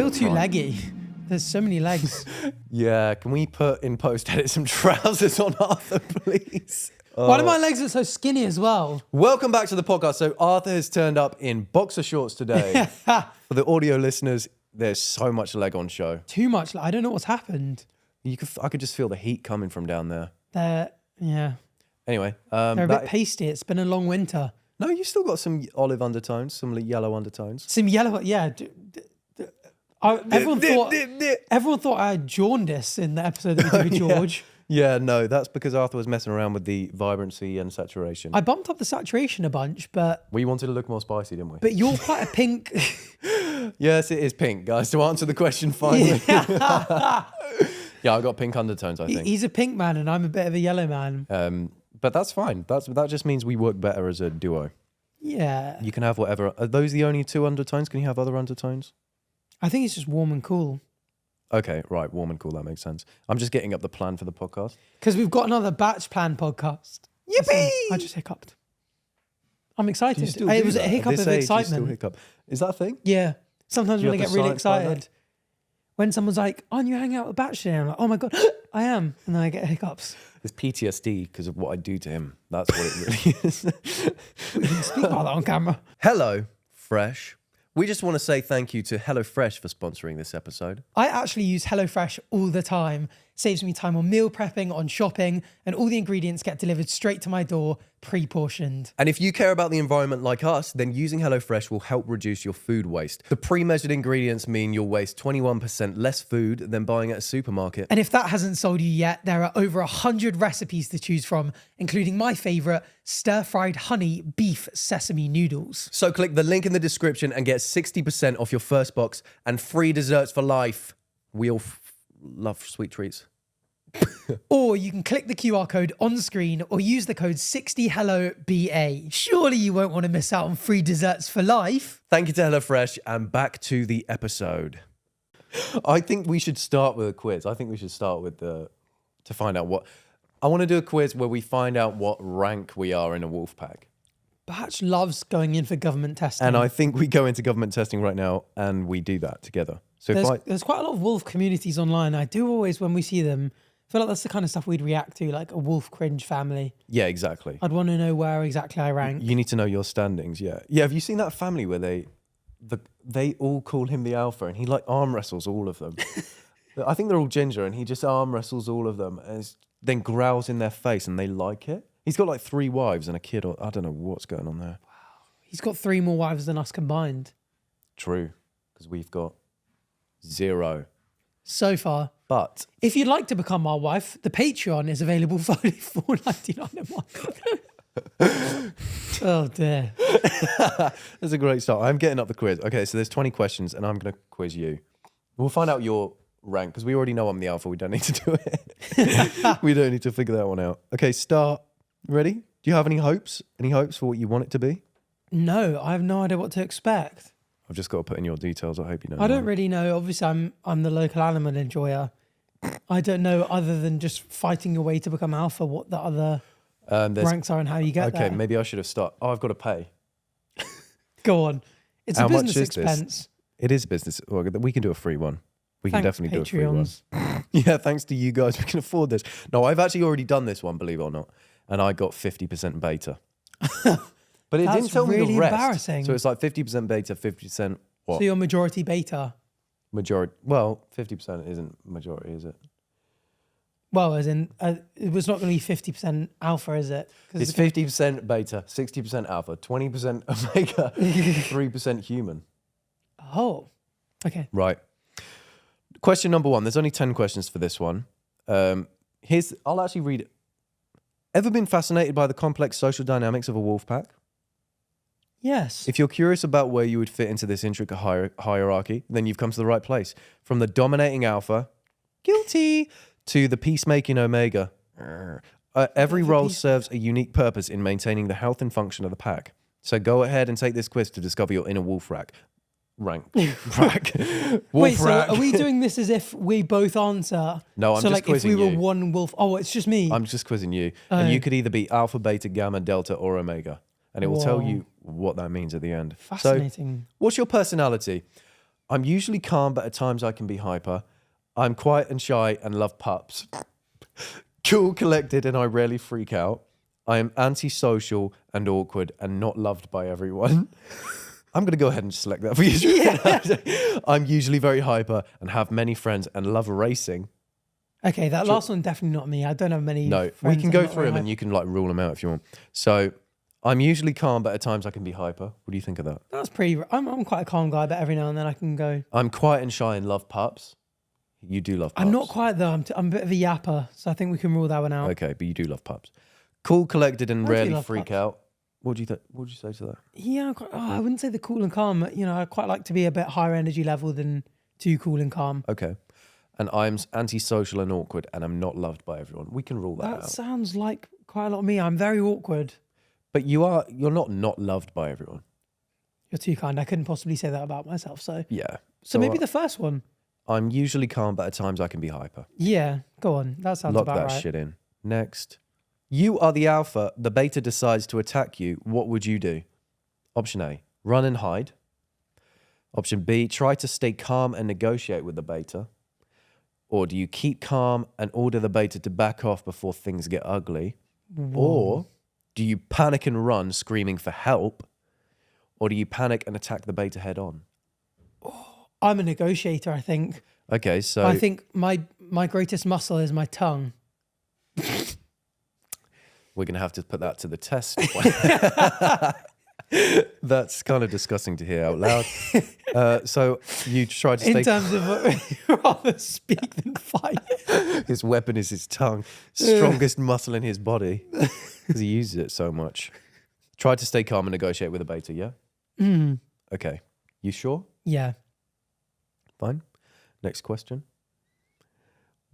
feel too leggy. There's so many legs. Yeah, can we put in post-edit some trousers on Arthur, please? Why do my legs look so skinny as well? Welcome back to the podcast. So Arthur has turned up in boxer shorts today. For the audio listeners, there's so much leg on show. Too much. I don't know what's happened. I could just feel the heat coming from down there. Yeah. Anyway. They're a bit pasty. It's been a long winter. No, you still got some olive undertones, some yellow undertones. Some yellow, yeah. Everyone thought I had jaundice in the episode that we did with George. Yeah, no, that's because Arthur was messing around with the vibrancy and saturation. I bumped up the saturation a bunch, but... We wanted to look more spicy, didn't we? But you're quite a pink... Yes, it is pink, guys. To answer the question finally. Yeah, I got pink undertones, I think. He's a pink man and I'm a bit of a yellow man. But that's fine. That just means we work better as a duo. Yeah. You can have whatever. Are those the only two undertones? Can you have other undertones? I think it's just warm and cool. Okay, right. Warm and cool. That makes sense. I'm just getting up the plan for the podcast. Because we've got another batch plan podcast. Yippee! I just hiccuped. I'm excited. It was a hiccup of excitement. Still hiccup. Is that a thing? Yeah. Sometimes when I get really excited, when someone's like, aren't you hanging out with Batch today? I'm like, oh my God, I am. And then I get hiccups. It's PTSD because of what I do to him. That's what it really is. We can speak about that on camera. Hello, Fresh. We just want to say thank you to HelloFresh for sponsoring this episode. I actually use HelloFresh all the time. Saves me time on meal prepping, on shopping, and all the ingredients get delivered straight to my door, pre-portioned. And if you care about the environment like us, then using HelloFresh will help reduce your food waste. The pre-measured ingredients mean you'll waste 21% less food than buying at a supermarket. And if that hasn't sold you yet, there are over 100 recipes to choose from, including my favorite, stir-fried honey beef sesame noodles. So click the link in the description and get 60% off your first box and free desserts for life. We all love sweet treats. Or you can click the QR code on screen or use the code 60HelloBA. Surely you won't want to miss out on free desserts for life. Thank you to HelloFresh, and back to the episode. I think we should start with a quiz. I think we should start with to find out what... I want to do a quiz where we find out what rank we are in a wolf pack. Batch loves going in for government testing. And I think we go into government testing right now and we do that together. So there's quite a lot of wolf communities online. I do always, when we see them, feel like that's the kind of stuff we'd react to, like a wolf cringe family. Yeah, exactly. I'd want to know where exactly I rank. You need to know your standings, yeah. Yeah, have you seen that family where they all call him the alpha and he like arm wrestles all of them? I think they're all ginger and he just arm wrestles all of them and then growls in their face and they like it. He's got like 3 wives and a kid. I don't know what's going on there. Wow. He's got 3 more wives than us combined. True, because we've got 0. So far. But if you'd like to become our wife, the Patreon is available for only $4.99 a month. Oh dear. That's a great start. I'm getting up the quiz. Okay, so there's 20 questions and I'm going to quiz you. We'll find out your rank because we already know I'm the alpha. We don't need to do it. We don't need to figure that one out. Okay, start. Ready? Do you have any hopes? Any hopes for what you want it to be? No, I have no idea what to expect. I've just got to put in your details. I hope you know. I don't really know. Obviously, I'm the local animal enjoyer. I don't know, other than just fighting your way to become alpha, what the other ranks are and how you get there. Okay, maybe I should have started. Oh, I've got to pay. Go on. It's how a business much is expense. This? It is a business. Well, we can do a free one. We can definitely do a free one. Yeah, thanks to you guys, we can afford this. No, I've actually already done this one, believe it or not. And I got 50% beta. But it didn't tell me the rest. Embarrassing. So it's like 50% beta, 50% what? So you're majority beta? Majority. Well, 50% isn't majority, is it? Well, as in, it was not going to be 50% alpha, is it? It's 50% beta, 60% alpha, 20% omega, 3% human. Oh, okay. Right. Question number 1. There's only 10 questions for this one. I'll actually read it. Ever been fascinated by the complex social dynamics of a wolf pack? Yes. If you're curious about where you would fit into this intricate hierarchy, then you've come to the right place. From the dominating alpha, guilty, to the peacemaking omega. Every role serves a unique purpose in maintaining the health and function of the pack. So go ahead and take this quiz to discover your inner wolf rank. Wait, so are we doing this as if we both answer? No, I'm so just like quizzing if we were you. one wolf. Oh, it's just me. I'm just quizzing you. And you could either be alpha, beta, gamma, delta, or omega. And it will tell you what that means at the end. Fascinating. So, what's your personality? I'm usually calm, but at times I can be hyper. I'm quiet and shy and love pups. Cool, collected, and I rarely freak out. I am antisocial and awkward and not loved by everyone. I'm going to go ahead and select that for you. Yeah. I'm usually very hyper and have many friends and love racing. Okay, that last one definitely not me. I don't have many. No, we can go through them and you can like rule them out if you want. So I'm usually calm, but at times I can be hyper. What do you think of that? That's pretty. I'm quite a calm guy, but every now and then I can go. I'm quiet and shy and love pups. You do love pups. I'm not quiet though. I'm a bit of a yapper, so I think we can rule that one out. Okay, but you do love pups. Cool, collected, and I do rarely love freak pups. out. What do you think? What would you say to that? Yeah, I wouldn't say the cool and calm. You know, I quite like to be a bit higher energy level than too cool and calm. Okay. And I'm antisocial and awkward, and I'm not loved by everyone. We can rule that out. That sounds like quite a lot of me. I'm very awkward. But you're not loved by everyone. You're too kind. I couldn't possibly say that about myself. So Yeah. So maybe the first one. I'm usually calm, but at times I can be hyper. Yeah, go on. That sounds Lock about that right. shit in. Next. You are the alpha. The beta decides to attack you. What would you do? Option A, run and hide. Option B, try to stay calm and negotiate with the beta. Or do you keep calm and order the beta to back off before things get ugly? Whoa. Or do you panic and run screaming for help? Or do you panic and attack the beta head on? I'm a negotiator, I think. Okay, so I think my greatest muscle is my tongue. we're going to have to put that to the test. That's kind of disgusting to hear out loud. So you try to stay... In terms of rather speak than fight. His weapon is his tongue. Strongest muscle in his body. Because he uses it so much. Try to stay calm and negotiate with a beta, yeah? Mm. Okay. You sure? Yeah. Fine. Next question.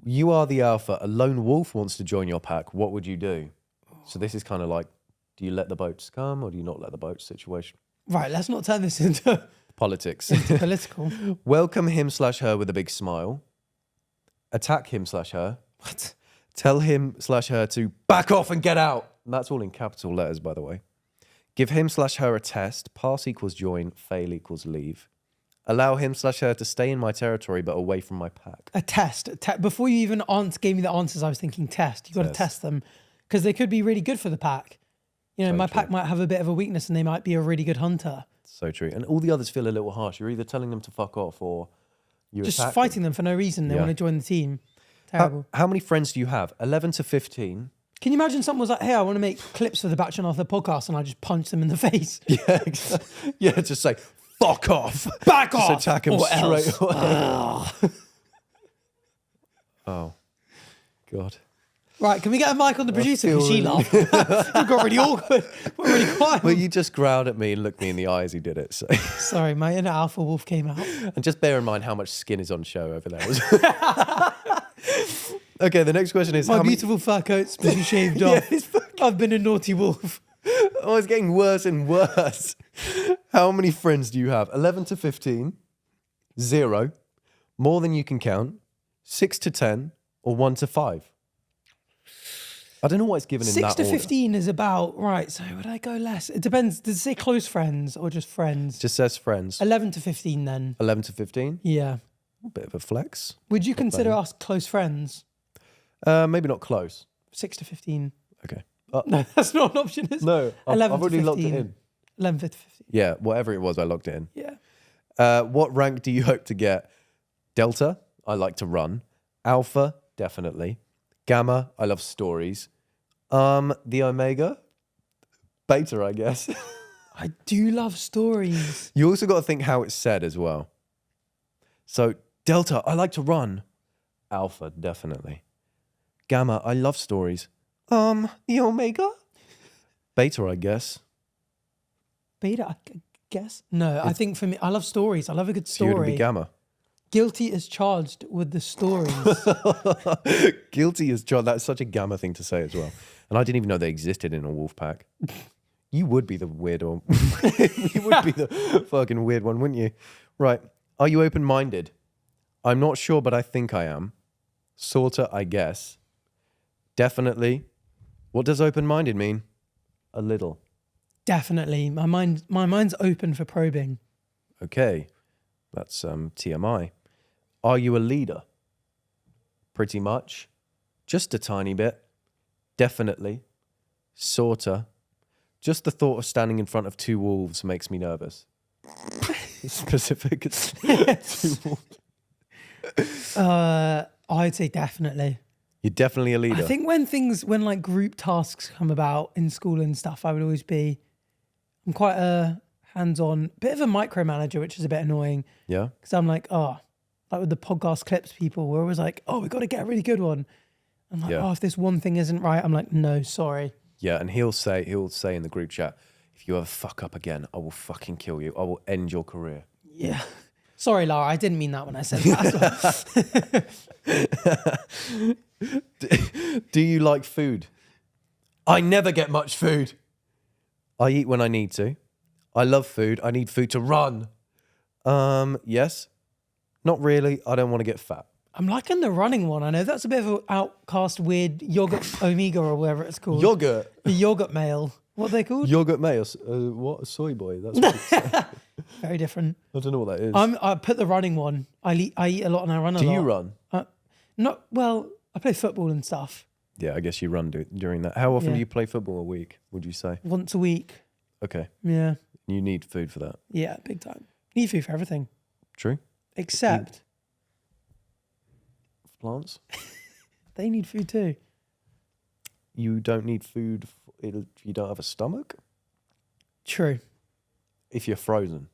You are the alpha. A lone wolf wants to join your pack. What would you do? So this is kind of like, do you let the boats come or do you not let the boats situation? Right, let's not turn this into Politics. political. Welcome him/her with a big smile. Attack him/her. What? Tell him/her to back off and get out. And that's all in capital letters, by the way. Give him/her a test. Pass equals join. Fail equals leave. Allow him/her to stay in my territory but away from my pack. A test. Before you even gave me the answers, I was thinking test. You've got to test them because they could be really good for the pack. You know, So my true. pack might have a bit of a weakness and they might be a really good hunter. So true. And all the others feel a little harsh. You're either telling them to fuck off or you Just attack fighting them for no reason. They Yeah. want to join the team. Terrible. How many friends do you have? 11 to 15. Can you imagine someone was like, hey, I want to make clips for the Bach and Arthur podcast, and I just punch them in the face? Yeah, exactly. Yeah, just say, fuck off. Back Just off! attack him or straight else. away. Oh, God. Right, can we get a mic on the producer? feel Because she really- laughed. We got really awkward. We're really quiet. Well, you just growled at me and looked me in the eye as he did it. So. Sorry, my inner alpha wolf came out. And just bear in mind how much skin is on show over there. Okay, the next question is... My how many- beautiful fur coat's been shaved Yeah, off. it's I've been a naughty wolf. Oh, it's getting worse and worse. How many friends do you have? 11 to 15, 0, more than you can count, 6 to 10, or 1 to 5? I don't know why it's given in 6 that to order. 15 is about, right, so would I go less? It depends. Does it say close friends or just friends? Just says friends. 11 to 15 then. 11 to 15, Yeah. a bit of a flex. Would you consider us close friends? Maybe not close. 6 to 15. Okay. No, that's not an option, is it? No, I've 11 to already locked it 15. in. 11 to 15. Yeah, whatever it was, I locked it in. Yeah. What rank do you hope to get? Delta, I like to run. Alpha, definitely. Gamma, I love stories. The Omega? Beta, I guess. I do love stories. You also got to think how it's said as well. So, Delta, I like to run. Alpha, definitely. Gamma, I love stories. The Omega? Beta, I guess. Beta, I guess. No, I think for me, I love stories. I love a good So you would be story. Gamma. Guilty is charged with the stories. Guilty as John. That's such a Gamma thing to say as well. And I didn't even know they existed in a wolf pack. You would be the weird one. You would be the fucking weird one, wouldn't you? Right. Are you open-minded? I'm not sure, but I think I am. Sorta, I guess. Definitely. What does open-minded mean? A little. Definitely. My mind's open for probing. Okay. That's TMI. Are you a leader? Pretty much. Just a tiny bit. Definitely. Sorta. Just the thought of standing in front of 2 wolves makes me nervous. Specific. It's 2 wolves. I'd say definitely. You're definitely a leader. I think when like group tasks come about in school and stuff, I would always be, I'm quite a hands-on, bit of a micromanager, which is a bit annoying. Yeah. Because I'm like, like with the podcast clips people, we're always like, we got to get a really good one. I'm like, if this one thing isn't right, I'm like, no, sorry. Yeah, and he'll say in the group chat, if you ever fuck up again, I will fucking kill you. I will end your career. Yeah. Sorry, Lara, I didn't mean that when I said that as well. Do you like food? I never get much food. I eat when I need to. I love food. I need food to run. Yes. Not really. I don't want to get fat. I'm liking the running one. I know that's a bit of an outcast, weird yogurt omega or whatever it's called. Yogurt. The yogurt male. What are they called? Yogurt male. What? A soy boy. That's what it's Very different. I don't know what that is. I put the running one. I eat a lot and I run a lot. Do you run? I play football and stuff. Yeah, I guess you run during that. How often do you play football a week, would you say? Once a week. Okay. Yeah. You need food for that. Yeah, big time. Need food for everything. True. Except plants. They need food too. You don't need food if you don't have a stomach? True. If you're frozen.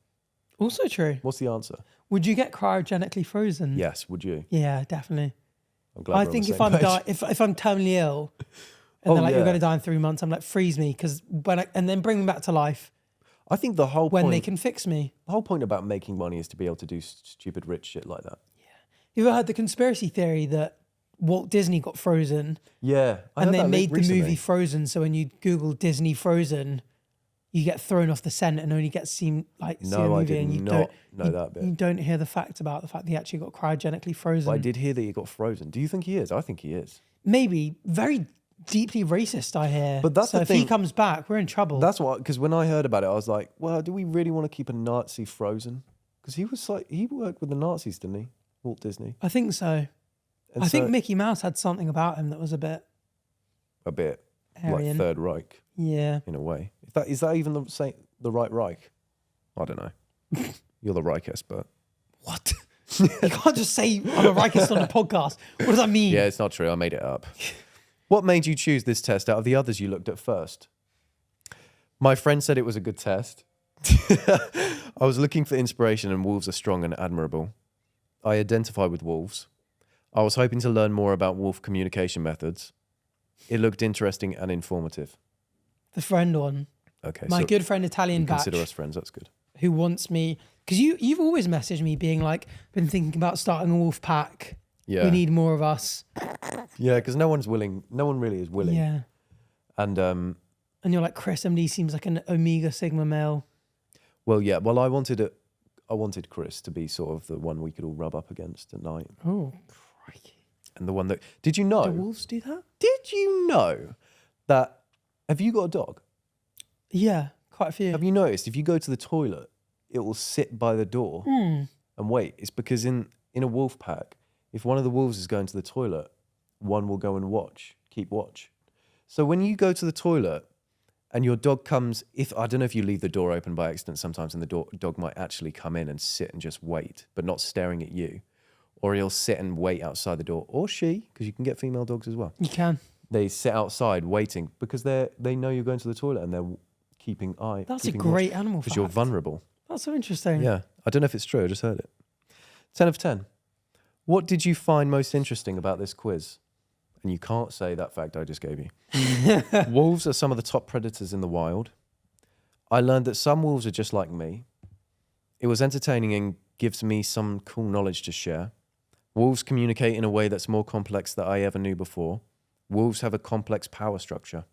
Also true. What's the answer? Would you get cryogenically frozen? Yes, would you? Yeah, definitely. I'm glad I think if I'm terminally ill and they're like, you're going to die in 3 months, I'm like, freeze me, because and then bring me back to life. I think the whole when point, they can fix me. The whole point about making money is to be able to do stupid rich shit like that. Yeah. You ever heard the conspiracy theory that Walt Disney got frozen? Yeah. And they made the movie Frozen, so when you Google Disney Frozen, you get thrown off the scent and only get seen like see a movie. I did and you not don't know that bit. You don't hear the fact about the fact that he actually got cryogenically frozen. But I did hear that he got frozen. Do you think he is? I think he is. Maybe. Very deeply racist, I hear. But that's so the if thing. he comes back, we're in trouble. That's what, because when I heard about it, I was like, well, do we really want to keep a Nazi frozen? Because he worked with the Nazis, didn't he? Walt Disney. I think so. And I think Mickey Mouse had something about him that was a bit Aryan. Like Third Reich. Yeah. In a way. Is that even the right Reich? I don't know. You're the Reich expert. What? You can't just say I'm a Reichist on a podcast. What does that mean? Yeah, it's not true. I made it up. What made you choose this test out of the others you looked at first? My friend said it was a good test. I was looking for inspiration, and wolves are strong and admirable. I identify with wolves. I was hoping to learn more about wolf communication methods. It looked interesting and informative. The friend one. Okay. My good friend italianbach. Consider us friends. That's good. Who wants me? Because you've always messaged me being like, been thinking about starting a wolf pack. Yeah. We need more of us. Yeah, because no one's willing. No one really is willing. Yeah. And you're like, Chris MD seems like an Omega Sigma male. Well, yeah. Well, I wanted Chris to be sort of the one we could all rub up against at night. Oh, crikey. And the one that... Did you know... Do wolves do that? Did you know that... Have you got a dog? Yeah, quite a few. Have you noticed if you go to the toilet, it will sit by the door and wait? It's because in a wolf pack, if one of the wolves is going to the toilet, one will go and keep watch. So when you go to the toilet and your dog comes, I don't know if you leave the door open by accident sometimes, and the dog might actually come in and sit and just wait, but not staring at you. Or he'll sit and wait outside the door, or she, because you can get female dogs as well. You can. They sit outside waiting because they know you're going to the toilet and they're keeping eye. That's a great animal fact. Because you're vulnerable. That's so interesting. Yeah. I don't know if it's true. I just heard it. 10 of 10. What did you find most interesting about this quiz? And you can't say that fact I just gave you. Wolves are some of the top predators in the wild. I learned that some wolves are just like me. It was entertaining and gives me some cool knowledge to share. Wolves communicate in a way that's more complex than I ever knew before. Wolves have a complex power structure.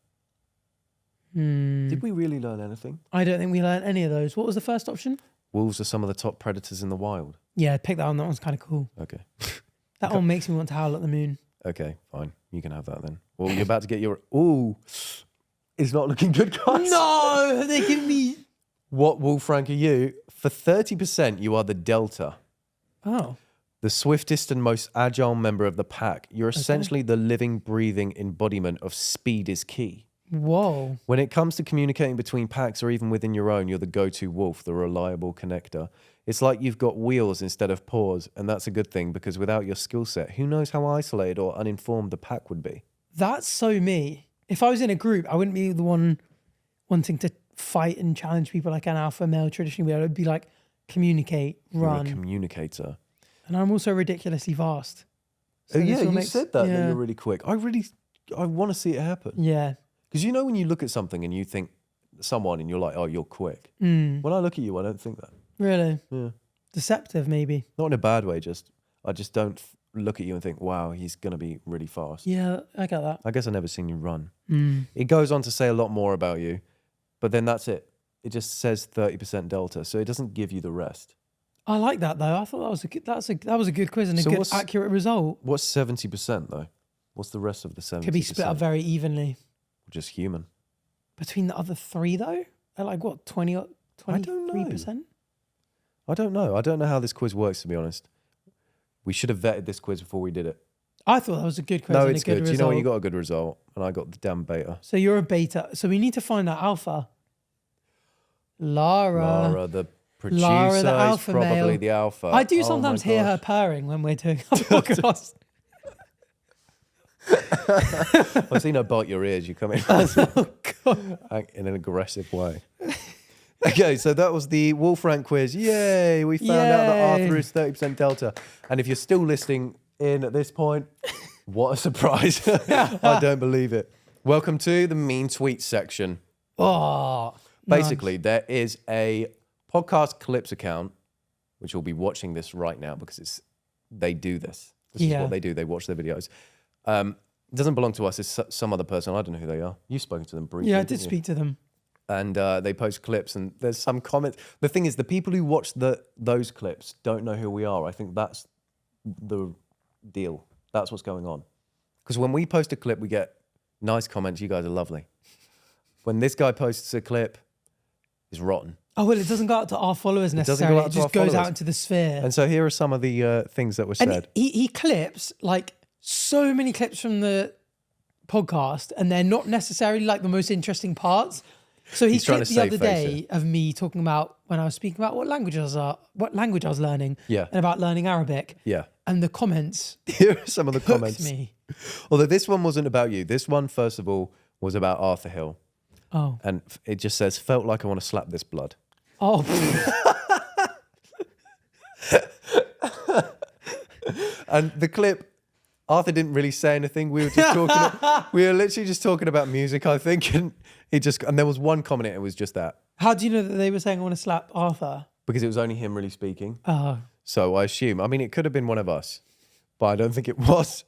Did we really learn anything? I don't think we learned any of those. What was the first option? Wolves are some of the top predators in the wild. Yeah, pick that one. That one's kind of cool. Okay. That one makes me want to howl at the moon. Okay, fine. You can have that then. Well, you're about to get your... Ooh. It's not looking good, guys. No! They give me... What wolf rank are you? For 30%, you are the delta. Oh. The swiftest and most agile member of the pack. You're essentially the living, breathing embodiment of speed is key. Whoa. When it comes to communicating between packs or even within your own, you're the go-to wolf, the reliable connector. It's like you've got wheels instead of paws, and that's a good thing because without your skill set, who knows how isolated or uninformed the pack would be. That's so me. If I was in a group, I wouldn't be the one wanting to fight and challenge people like an alpha male traditionally. I would be like, communicate, run. You're a communicator. And I'm also ridiculously fast. So yeah, you said that you're really quick. I want to see it happen. Yeah. Because you know when you look at something and you think someone and you're like, oh, you're quick. When I look at you, I don't think that. Really? Yeah. Deceptive, maybe. Not in a bad way, I just don't look at you and think, wow, he's going to be really fast. Yeah, I get that. I guess I've never seen you run. It goes on to say a lot more about you, but then that's it. It just says 30% delta, so it doesn't give you the rest. I like that though. I thought that was a good quiz and a good accurate result. What's 70% though? What's the rest of the 70%? Could be split up very evenly. Just human. Between the other three though? At like what, 20 or 23%? I don't know. I don't know how this quiz works, to be honest. We should have vetted this quiz before we did it. I thought that was a good quiz. No, and it's a good good. result. You know what? You got a good result, and I got the damn beta. So you're a beta. So we need to find out alpha. Lara, the producer, the alpha is probably male. the alpha. I do sometimes hear her purring when we're doing a podcast. I've seen her bite your ears. You come in Oh, God. in an aggressive way. Okay, so that was the Wolf Rank quiz. Yay! We found out that Arthur is 30% delta. And if you're still listening in at this point, what a surprise. I don't believe it. Welcome to the mean tweet section. Oh, basically, there is a podcast clips account, which will be watching this right now because they do this. This is what they do. They watch their videos. It doesn't belong to us. It's some other person. I don't know who they are. You've spoken to them briefly. Yeah, I did speak to them. And they post clips, and there's some comments. The thing is, the people who watch those clips don't know who we are. I think that's the deal. That's what's going on. Because when we post a clip, we get nice comments. You guys are lovely. When this guy posts a clip, it's rotten. Oh, well, it doesn't go out to our followers necessarily. It just goes out into the sphere. And so here are some of the things that were said. And he clips, like, so many clips from the podcast, and they're not necessarily, like, the most interesting parts. So he clipped the other day of me talking about when I was speaking about what language I was learning, and about learning Arabic. Yeah. And the comments. Here are some of the comments. Me. Although this one wasn't about you. This one, first of all, was about Arthur Hill. Oh. And it just says, felt like I want to slap this blood. Oh. And the clip, Arthur didn't really say anything. We were just talking. We were literally just talking about music, I think, and there was one comment. It was just that. How do you know that they were saying I want to slap Arthur? Because it was only him really speaking. Oh. So I assume. I mean, it could have been one of us, but I don't think it was.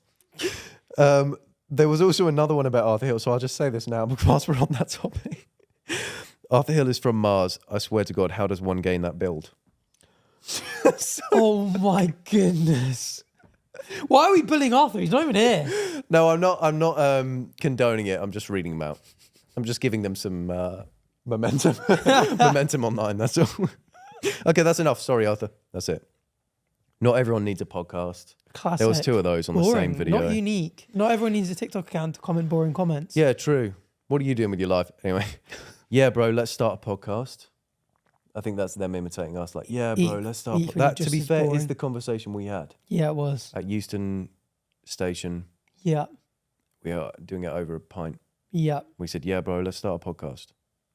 There was also another one about Arthur Hill, so I'll just say this now because we're on that topic. Arthur Hill is from Mars. I swear to God, how does one gain that build? Oh my goodness. Why are we bullying Arthur? He's not even here. No, I'm not condoning it. I'm just reading them out. I'm just giving them some momentum. Momentum online, that's all. Okay, that's enough. Sorry, Arthur. That's it. Not everyone needs a podcast. Classic. There was 2 of those on the same video. Not unique. Not everyone needs a TikTok account to comment boring comments. Yeah, true. What are you doing with your life? Anyway. Yeah, bro, let's start a podcast. I think that's them imitating us. Like, yeah, bro, let's start. That, to be fair, is the conversation we had. Yeah, it was. At Euston Station. Yeah. We are doing it over a pint. Yeah. We said, yeah, bro, let's start a podcast.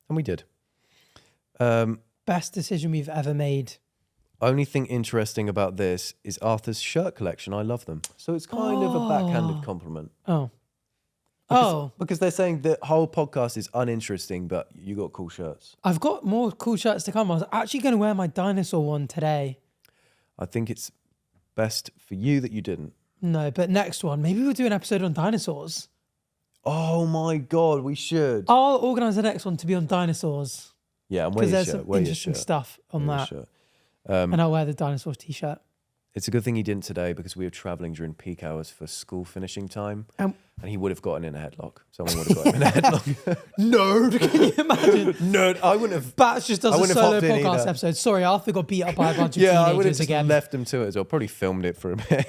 And we did. Best decision we've ever made. Only thing interesting about this is Arthur's shirt collection. I love them. So it's kind of a backhanded compliment. Because they're saying the whole podcast is uninteresting, but you got cool shirts. I've got more cool shirts to come. I was actually going to wear my dinosaur one today. I think it's best for you that you didn't. No, but next one. Maybe we'll do an episode on dinosaurs. Oh my God, we should. I'll organise the next one to be on dinosaurs. Yeah, and wear your shirt. Because there's some interesting stuff on that. And I'll wear the dinosaur t-shirt. It's a good thing he didn't today because we were traveling during peak hours for school finishing time, and he would have gotten in a headlock. Someone would have got him in a headlock. Nerd, can you imagine? Nerd, I wouldn't have. Bats just does a solo podcast episode. Sorry, Arthur got beat up by a bunch of I would have teenagers just again. left him to it as well. Probably filmed it for a bit.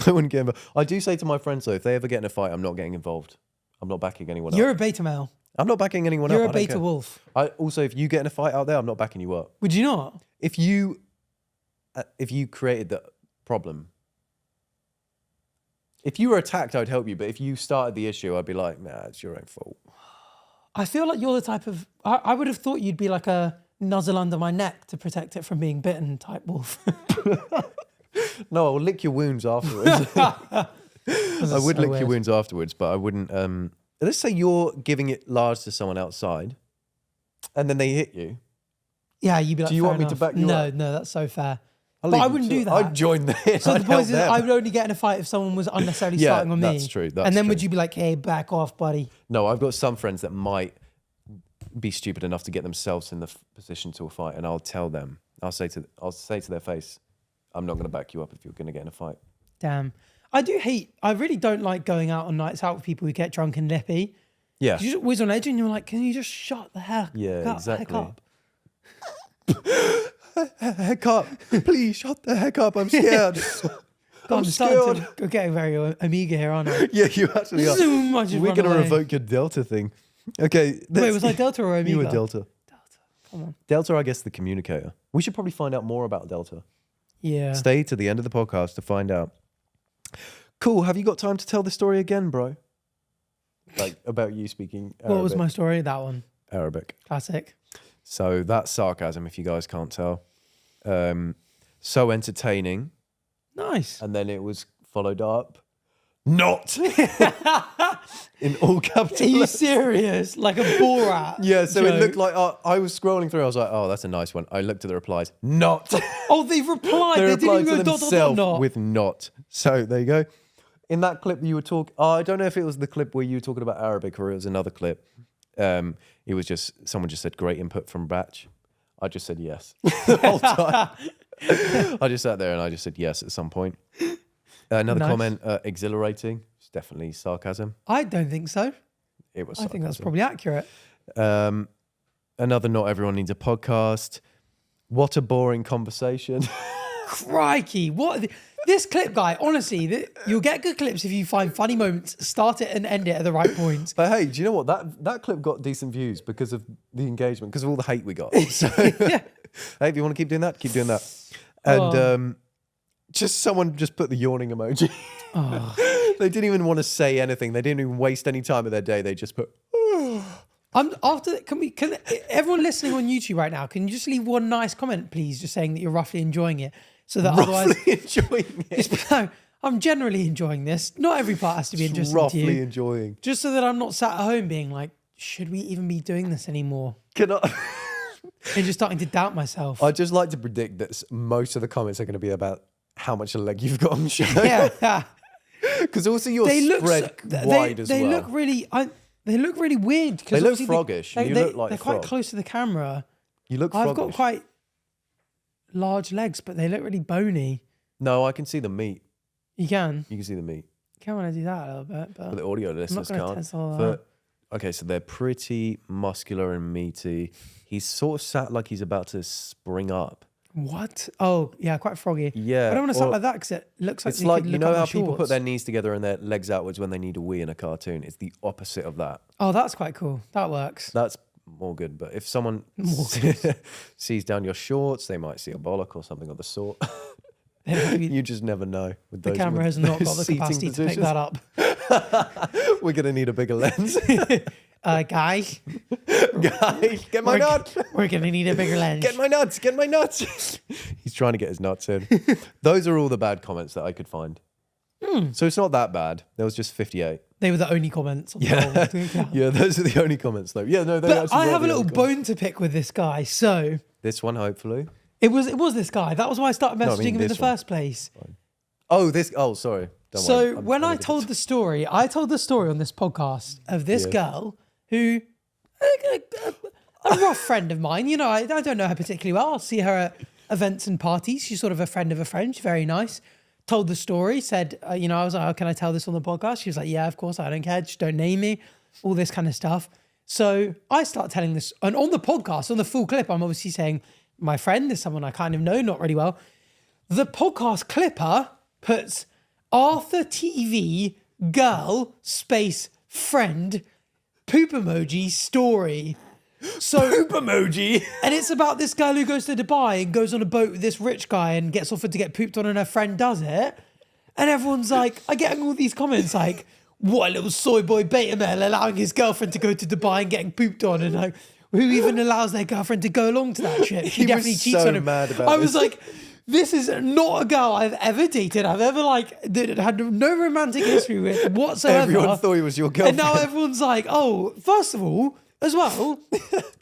I wouldn't get involved. I do say to my friends though, if they ever get in a fight, I'm not getting involved. I'm not backing anyone up. You're a beta male. I'm not backing anyone up. You're a beta wolf. Also, if you get in a fight out there, I'm not backing you up. Would you not? If you created the problem, if you were attacked, I'd help you. But if you started the issue, I'd be like, nah, it's your own fault. I feel like you're the type of... I would have thought you'd be like a nuzzle under my neck to protect it from being bitten type wolf. No, I'll lick your wounds afterwards. I would lick your wounds afterwards, but I wouldn't... let's say you're giving it large to someone outside, and then they hit you. Yeah, you'd be like, do you want me to back you up? No, that's so fair. But I wouldn't do that. I'd join the hit. So the point is, I would only get in a fight if someone was unnecessarily starting on me. That's true. And then would you be like, hey, back off, buddy? No, I've got some friends that might be stupid enough to get themselves in the position to a fight, and I'll tell them. I'll say to their face, I'm not going to back you up if you're going to get in a fight. Damn. I really don't like going out on nights out with people who get drunk and lippy. Yeah. You're just always on edge and you're like, can you just shut the heck exactly. up? Heck up. Please shut the heck up. I'm scared. I'm starting to get very Amiga here, aren't I? Yeah, you actually are. So much We're going to revoke your Delta thing. Okay. Wait, was I Delta or Amiga? You were Delta. Delta. Come on. Delta, I guess, the communicator. We should probably find out more about Delta. Yeah. Stay to the end of the podcast to find out. Cool. Have you got time to tell the story again, bro? Like about you speaking Arabic. What was my story? That one. Arabic. Classic. So that's sarcasm, if you guys can't tell. So entertaining. Nice. And then it was followed up. Not in all capital. Are you serious? Like a Borat? Yeah, so joke. it looked like I was scrolling through. I was like, oh, that's a nice one. I looked at the replies. Not. Oh, they've replied. They didn't even go themselves with not. So there you go. In that clip you were talking, I don't know if it was the clip where you were talking about Arabic or it was another clip. It was just, someone just said, great input from Batch. I just said yes the whole time. I just sat there and I just said yes at some point. Another comment, exhilarating. It's definitely sarcasm. I don't think so. It was sarcasm. I think that's probably accurate. Another, not everyone needs a podcast. What a boring conversation. Crikey. What? This clip, guy, honestly, you'll get good clips if you find funny moments, start it and end it at the right points. But hey, do you know what? That clip got decent views because of the engagement, because of all the hate we got. So, yeah. Hey, if you want to keep doing that, keep doing that. And just someone just put the yawning emoji. Oh. They didn't even want to say anything. They didn't even waste any time of their day. They just put... Can everyone listening on YouTube right now, can you just leave one nice comment, please, just saying that you're roughly enjoying it? So that otherwise, enjoying it. No, I'm generally enjoying this. Not every part has to be interesting to you. Roughly enjoying. Just so that I'm not sat at home being like, should we even be doing this anymore? Can I? And just starting to doubt myself. I'd just like to predict that most of the comments are going to be about how much a leg you've got on show. Yeah. Because also you're spread wide as well. They look really... They look really weird. They look froggish. You look like they're quite close to the camera. You look froggish. I've got quite large legs, but they look really bony. No, I can see the meat. You can? You can see the meat. You can when I do that a little bit. But the audio listeners can't. Okay, so they're pretty muscular and meaty. He's sort of sat like he's about to spring up. What? Oh, yeah, quite froggy. Yeah. I don't want to sound like that because it looks like it's like, you know how people put their knees together and their legs outwards when they need a wee in a cartoon? It's the opposite of that. Oh, that's quite cool. That works. That's more good. But if someone sees down your shorts, they might see a bollock or something of the sort. You just never know. With the camera has not got the capacity to pick that up. We're going to need a bigger lens. Guys, get my nuts. We're going to need a bigger lens. Get my nuts. He's trying to get his nuts in. Those are all the bad comments that I could find. So it's not that bad. There was just 58. They were the only comments. On the yeah, those are the only comments though. Yeah, no, but I have a little bone to pick with this guy. So this one, hopefully. It was this guy. That was why I started messaging him in the first place. Oh, sorry. Don't worry. When I told the story on this podcast of this girl who, a rough friend of mine, you know, I don't know her particularly well. I'll see her at events and parties. She's sort of a friend of a friend. She's very nice. Told the story, said, I was like, oh, can I tell this on the podcast? She was like, yeah, of course, I don't care. Just don't name me, all this kind of stuff. So I start telling this, and on the podcast, on the full clip, I'm obviously saying, my friend is someone I kind of know, not really well. The podcast clipper puts arthurtv girl space friend poop emoji story. So poop emoji. And it's about this girl who goes to Dubai and goes on a boat with this rich guy and gets offered to get pooped on, and her friend does it. And everyone's like, I get all these comments like, what a little soy boy beta male allowing his girlfriend to go to Dubai and getting pooped on, and like, who even allows their girlfriend to go along to that trip? She definitely cheats on him. Mad about I was like, this is not a girl I've ever dated. I've ever had no romantic history with whatsoever. Everyone thought he was your girlfriend. And now everyone's like, oh, first of all, as well,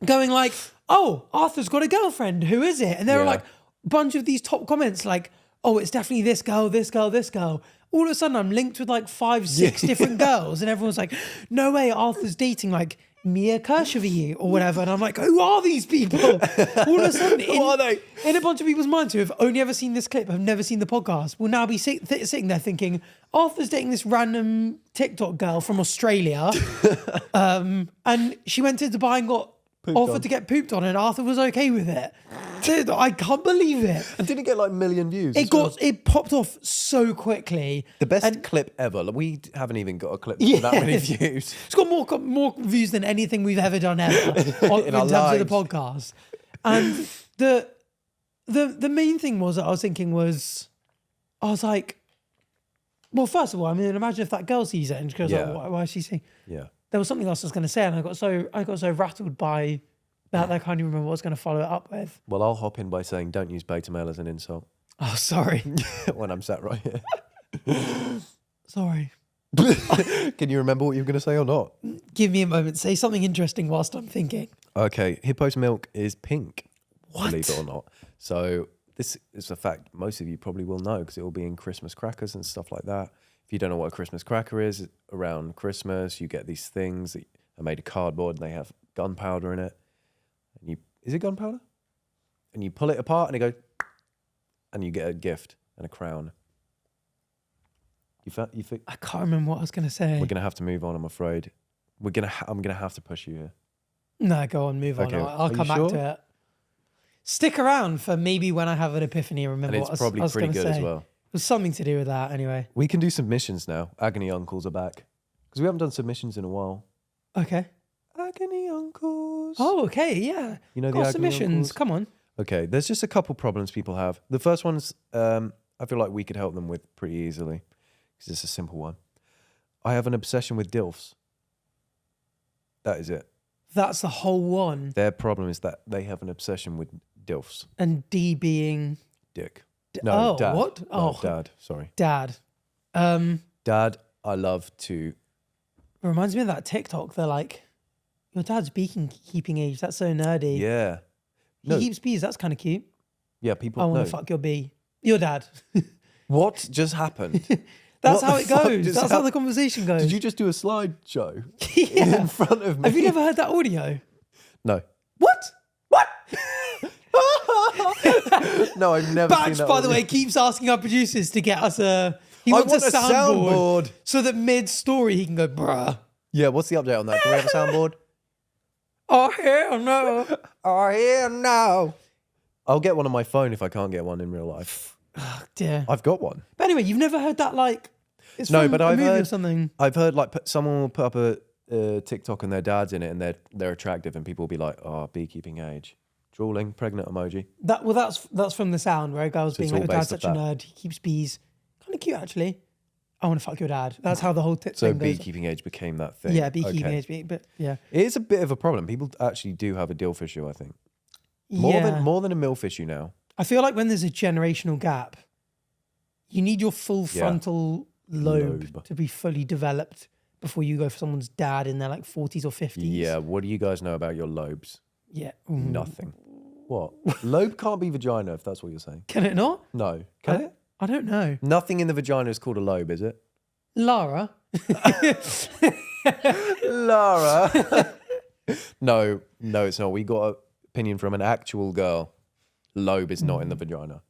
going like, oh, Arthur's got a girlfriend. Who is it? And there are like a bunch of these top comments like, oh, it's definitely this girl, this girl, this girl. All of a sudden I'm linked with like 5-6 different girls, and everyone's like, no way, Arthur's dating like Mia Kershavi or whatever. And I'm like, who are these people? All of a sudden, who are they? In a bunch of people's minds who have only ever seen this clip, have never seen the podcast, will now be sitting there thinking, Arthur's dating this random TikTok girl from Australia. And she went to Dubai and got offered to get pooped on, and Arthur was okay with it. Dude, I can't believe it. And did it get like a million views? It popped off so quickly. The best clip ever. Like, we haven't even got a clip with that many views. It's got more views than anything we've ever done ever in terms of the podcast. And the main thing was that I was thinking was, I was like, well, first of all, I mean, imagine if that girl sees it and she goes, oh, why is she seeing? Yeah. There was something else I was going to say, and I got so rattled by that I can't even remember what I was going to follow it up with. Well, I'll hop in by saying don't use beta male as an insult. Oh, sorry. When I'm sat right here. Sorry. Can you remember what you were going to say or not? Give me a moment. Say something interesting whilst I'm thinking. Okay. Hippo's milk is pink. What? Believe it or not. So this is a fact most of you probably will know because it will be in Christmas crackers and stuff like that. If you don't know what a Christmas cracker is, around Christmas, you get these things that are made of cardboard and they have gunpowder in it. And is it gunpowder? And you pull it apart and it goes, and you get a gift and a crown. I can't remember what I was going to say. We're going to have to move on, I'm afraid. I'm going to have to push you here. No, go on, move on. I'll come back to it. Stick around for maybe when I have an epiphany and remember what I was going to say. It's probably pretty good as well. It was something to do with that anyway. We can do submissions now. Agony Uncles are back. Because we haven't done submissions in a while. Okay. Agony Uncles. Oh, okay, yeah. You know the Agony submissions, Uncles? come on. Okay, there's just a couple problems people have. The first one's, I feel like we could help them with pretty easily. Because it's a simple one. I have an obsession with DILFs. That is it. That's the whole one. Their problem is that they have an obsession with DILFs. And D being... Dick. No, dad. What? No, dad. Sorry. Dad. Dad, I love to... It reminds me of that TikTok. They're like, your dad's beekeeping age. That's so nerdy. Yeah. He keeps bees. That's kind of cute. Yeah, people... I want to fuck your bee. Your dad. What just happened? That's how it goes. That's how the conversation goes. Did you just do a slideshow in front of me? Have you never heard that audio? No. What? No, I've never seen that. Batch, by the way, keeps asking our producers to get us he wants a soundboard so that mid-story he can go, bruh. Yeah, what's the update on that? Can we have a soundboard? Oh, hell no. Oh, hell no. I'll get one on my phone if I can't get one in real life. Oh, dear. I've got one. But anyway, you've never heard that, like, it's no, from but a I've movie heard or something. I've heard like someone will put up a TikTok and their dad's in it and they're attractive and people will be like, oh, beekeeping age. Drooling, pregnant emoji. That's from The Sound, where a girl's being like, your dad's such a nerd. He keeps bees. Kind of cute, actually. I want to fuck your dad. That's how the whole thing goes. So beekeeping age became that thing. Yeah, beekeeping age, but yeah. It is a bit of a problem. People actually do have a DILF issue, I think. More than a MILF issue now. I feel like when there's a generational gap, you need your full frontal lobe to be fully developed before you go for someone's dad in their like 40s or 50s. Yeah, what do you guys know about your lobes? Yeah. Nothing. What? Lobe can't be vagina if that's what you're saying. Can it not? No. Can it? I don't know. Nothing in the vagina is called a lobe, is it? Lara? Lara. No, it's not. We got an opinion from an actual girl. lobe is not in the vagina.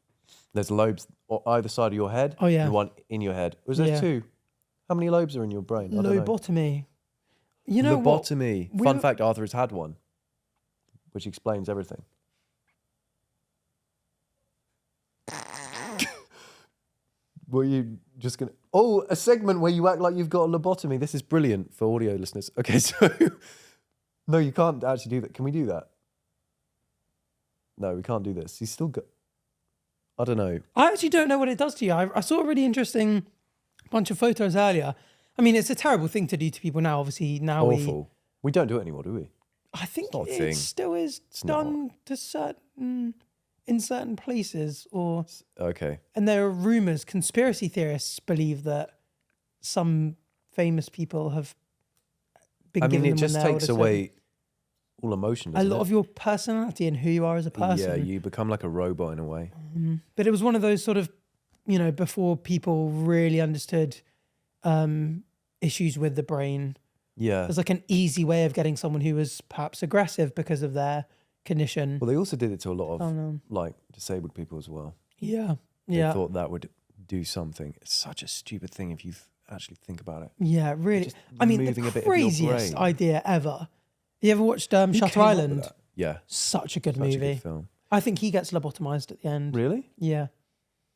There's lobes on either side of your head. Oh, yeah. And one in your head. Was there two? How many lobes are in your brain? I don't know. Lobotomy. You know Lobotomy. what? Fun fact, Arthur has had one, which explains everything. Were you just going to... Oh, a segment where you act like you've got a lobotomy. This is brilliant for audio listeners. Okay, so... No, you can't actually do that. Can we do that? No, we can't do this. He's still got... I don't know. I actually don't know what it does to you. I saw a really interesting bunch of photos earlier. I mean, it's a terrible thing to do to people now. Obviously, now Awful. We don't do it anymore, do we? I think It's not a it thing. still is done to in certain places, or Okay. and there are rumors. Conspiracy theorists believe that some famous people have been. I mean, given it them just when they're takes older, away all emotion. a lot of your personality and who you are as a person. Yeah, you become like a robot in a way. But it was one of those sort of, before people really understood issues with the brain. Yeah. It was like an easy way of getting someone who was perhaps aggressive because of their condition. Well, they also did it to a lot of like disabled people as well. Yeah. They Yeah. thought that would do something. It's such a stupid thing if you actually think about it. Yeah, really. Just I mean, removing the a bit of your craziest brain. idea ever. You ever watched Who Shutter came up with Island? that? Yeah. Such a good Such a movie. good film. I think he gets lobotomized at the end. Really? Yeah.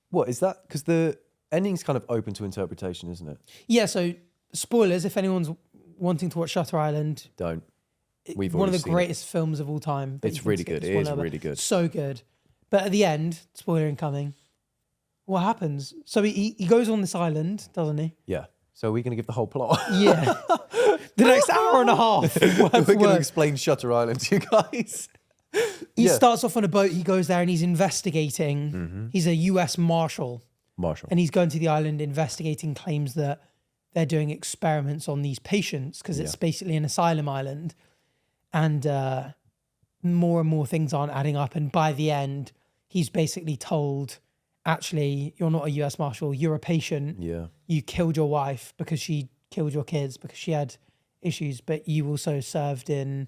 What is that? Because the ending's kind of open to interpretation, isn't it? Yeah, so spoilers, if anyone's wanting to watch Shutter Island, Don't. We've one of already the seen greatest films of all time. but It's you can really skip good. the It is spoiler, but really good. So good. But at the end, spoiler incoming, what happens? So he goes on this island, doesn't he? Yeah. So are we going to give the whole plot? Yeah. The next hour and a half. We're going to explain Shutter Island to you guys. He starts off on a boat. He goes there and he's investigating. Mm-hmm. He's a US Marshal. Marshall. And he's going to the island investigating claims that they're doing experiments on these patients because it's basically an asylum island. And more and more things aren't adding up. And by the end, he's basically told, actually, you're not a US Marshal. You're a patient. Yeah. You killed your wife because she killed your kids because she had issues. But you also served in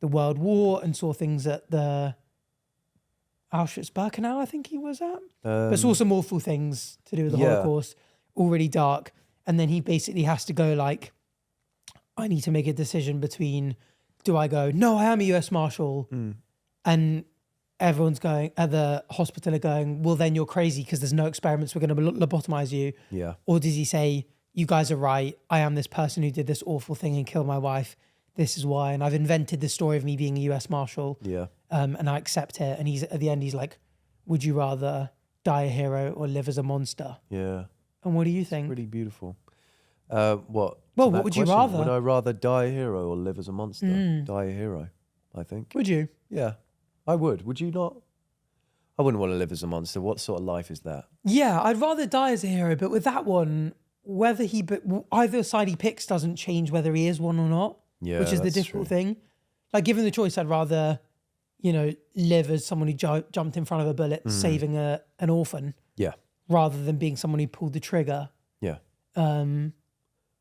the World War and saw things at the Auschwitz-Birkenau, I think he was at. But saw some awful things to do with the Holocaust, all really dark. And then he basically has to go like, I need to make a decision between, do I go, no, I am a US Marshal. And everyone's going, at the hospital are going, well, then you're crazy because there's no experiments. We're going to lobotomize you. Yeah. Or does he say, you guys are right. I am this person who did this awful thing and killed my wife. This is why. And I've invented the story of me being a US Marshal. Yeah. And I accept it. And he's at the end, he's like, would you rather die a hero or live as a monster? Yeah. And what do you think? Pretty beautiful. What? Well, To what that would you question, rather? Would I rather die a hero or live as a monster? Die a hero, I think. Would you? Yeah, I would. Would you not? I wouldn't want to live as a monster. What sort of life is that? Yeah, I'd rather die as a hero. But with that one, whether either side he picks doesn't change whether he is one or not. Yeah, which is the that's difficult true. thing. Like, given the choice, I'd rather, live as someone who jumped in front of a bullet, saving an orphan, Yeah. rather than being someone who pulled the trigger. Yeah.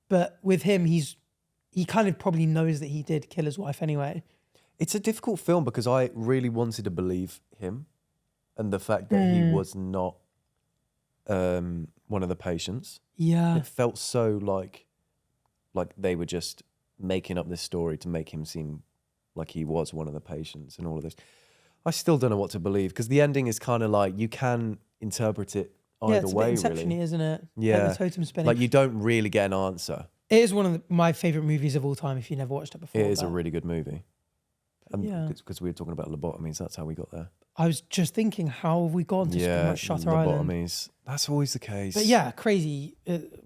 But with him, he kind of probably knows that he did kill his wife anyway. It's a difficult film because I really wanted to believe him and the fact that he was not one of the patients. Yeah. It felt so like they were just making up this story to make him seem like he was one of the patients and all of this. I still don't know what to believe because the ending is kind of like you can interpret it either it's way, a bit Inception-y, really. isn't it? Yeah. Like the totem spinning. Like you don't really get an answer. It is one of my favourite movies of all time if you never watched it before. It is a but really good movie. And yeah. because we were talking about lobotomies, that's how we got there. I was just thinking, how have we gone to so much Shutter Island? Lobotomies. That's always the case. But yeah, crazy.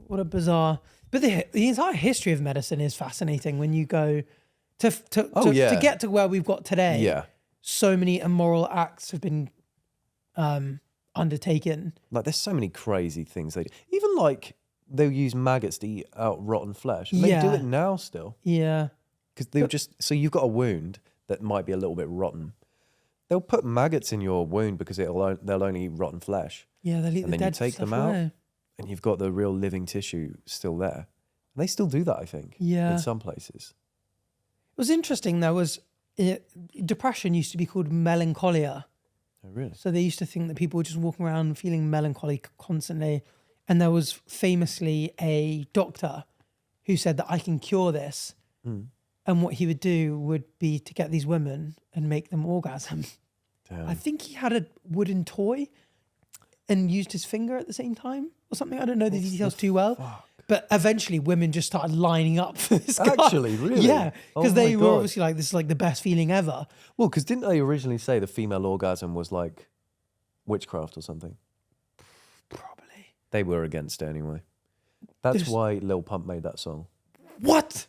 What a bizarre... But the entire history of medicine is fascinating when you go to get to where we've got today. Yeah. So many immoral acts have been undertaken. Like there's so many crazy things they do. Even like they'll use maggots to eat out rotten flesh. And they do it now still. Yeah. Because they'll so you've got a wound that might be a little bit rotten. They'll put maggots in your wound because they'll only eat rotten flesh. Yeah, they'll eat and the then you dead take stuff them out, away. and you've got the real living tissue still there. And they still do that, I think. Yeah. In some places. It was interesting. Depression used to be called melancholia. Oh, really? So they used to think that people were just walking around feeling melancholy constantly. And there was famously a doctor who said that I can cure this. And what he would do would be to get these women and make them orgasm. Damn. I think he had a wooden toy and used his finger at the same time or something. I don't know the details too well. Fuck? But eventually women just started lining up for this guy. Actually, really? Yeah, because they my were God. obviously like, this is like the best feeling ever. Well, because didn't they originally say the female orgasm was like witchcraft or something? Probably. They were against it anyway. That's why Lil Pump made that song. What?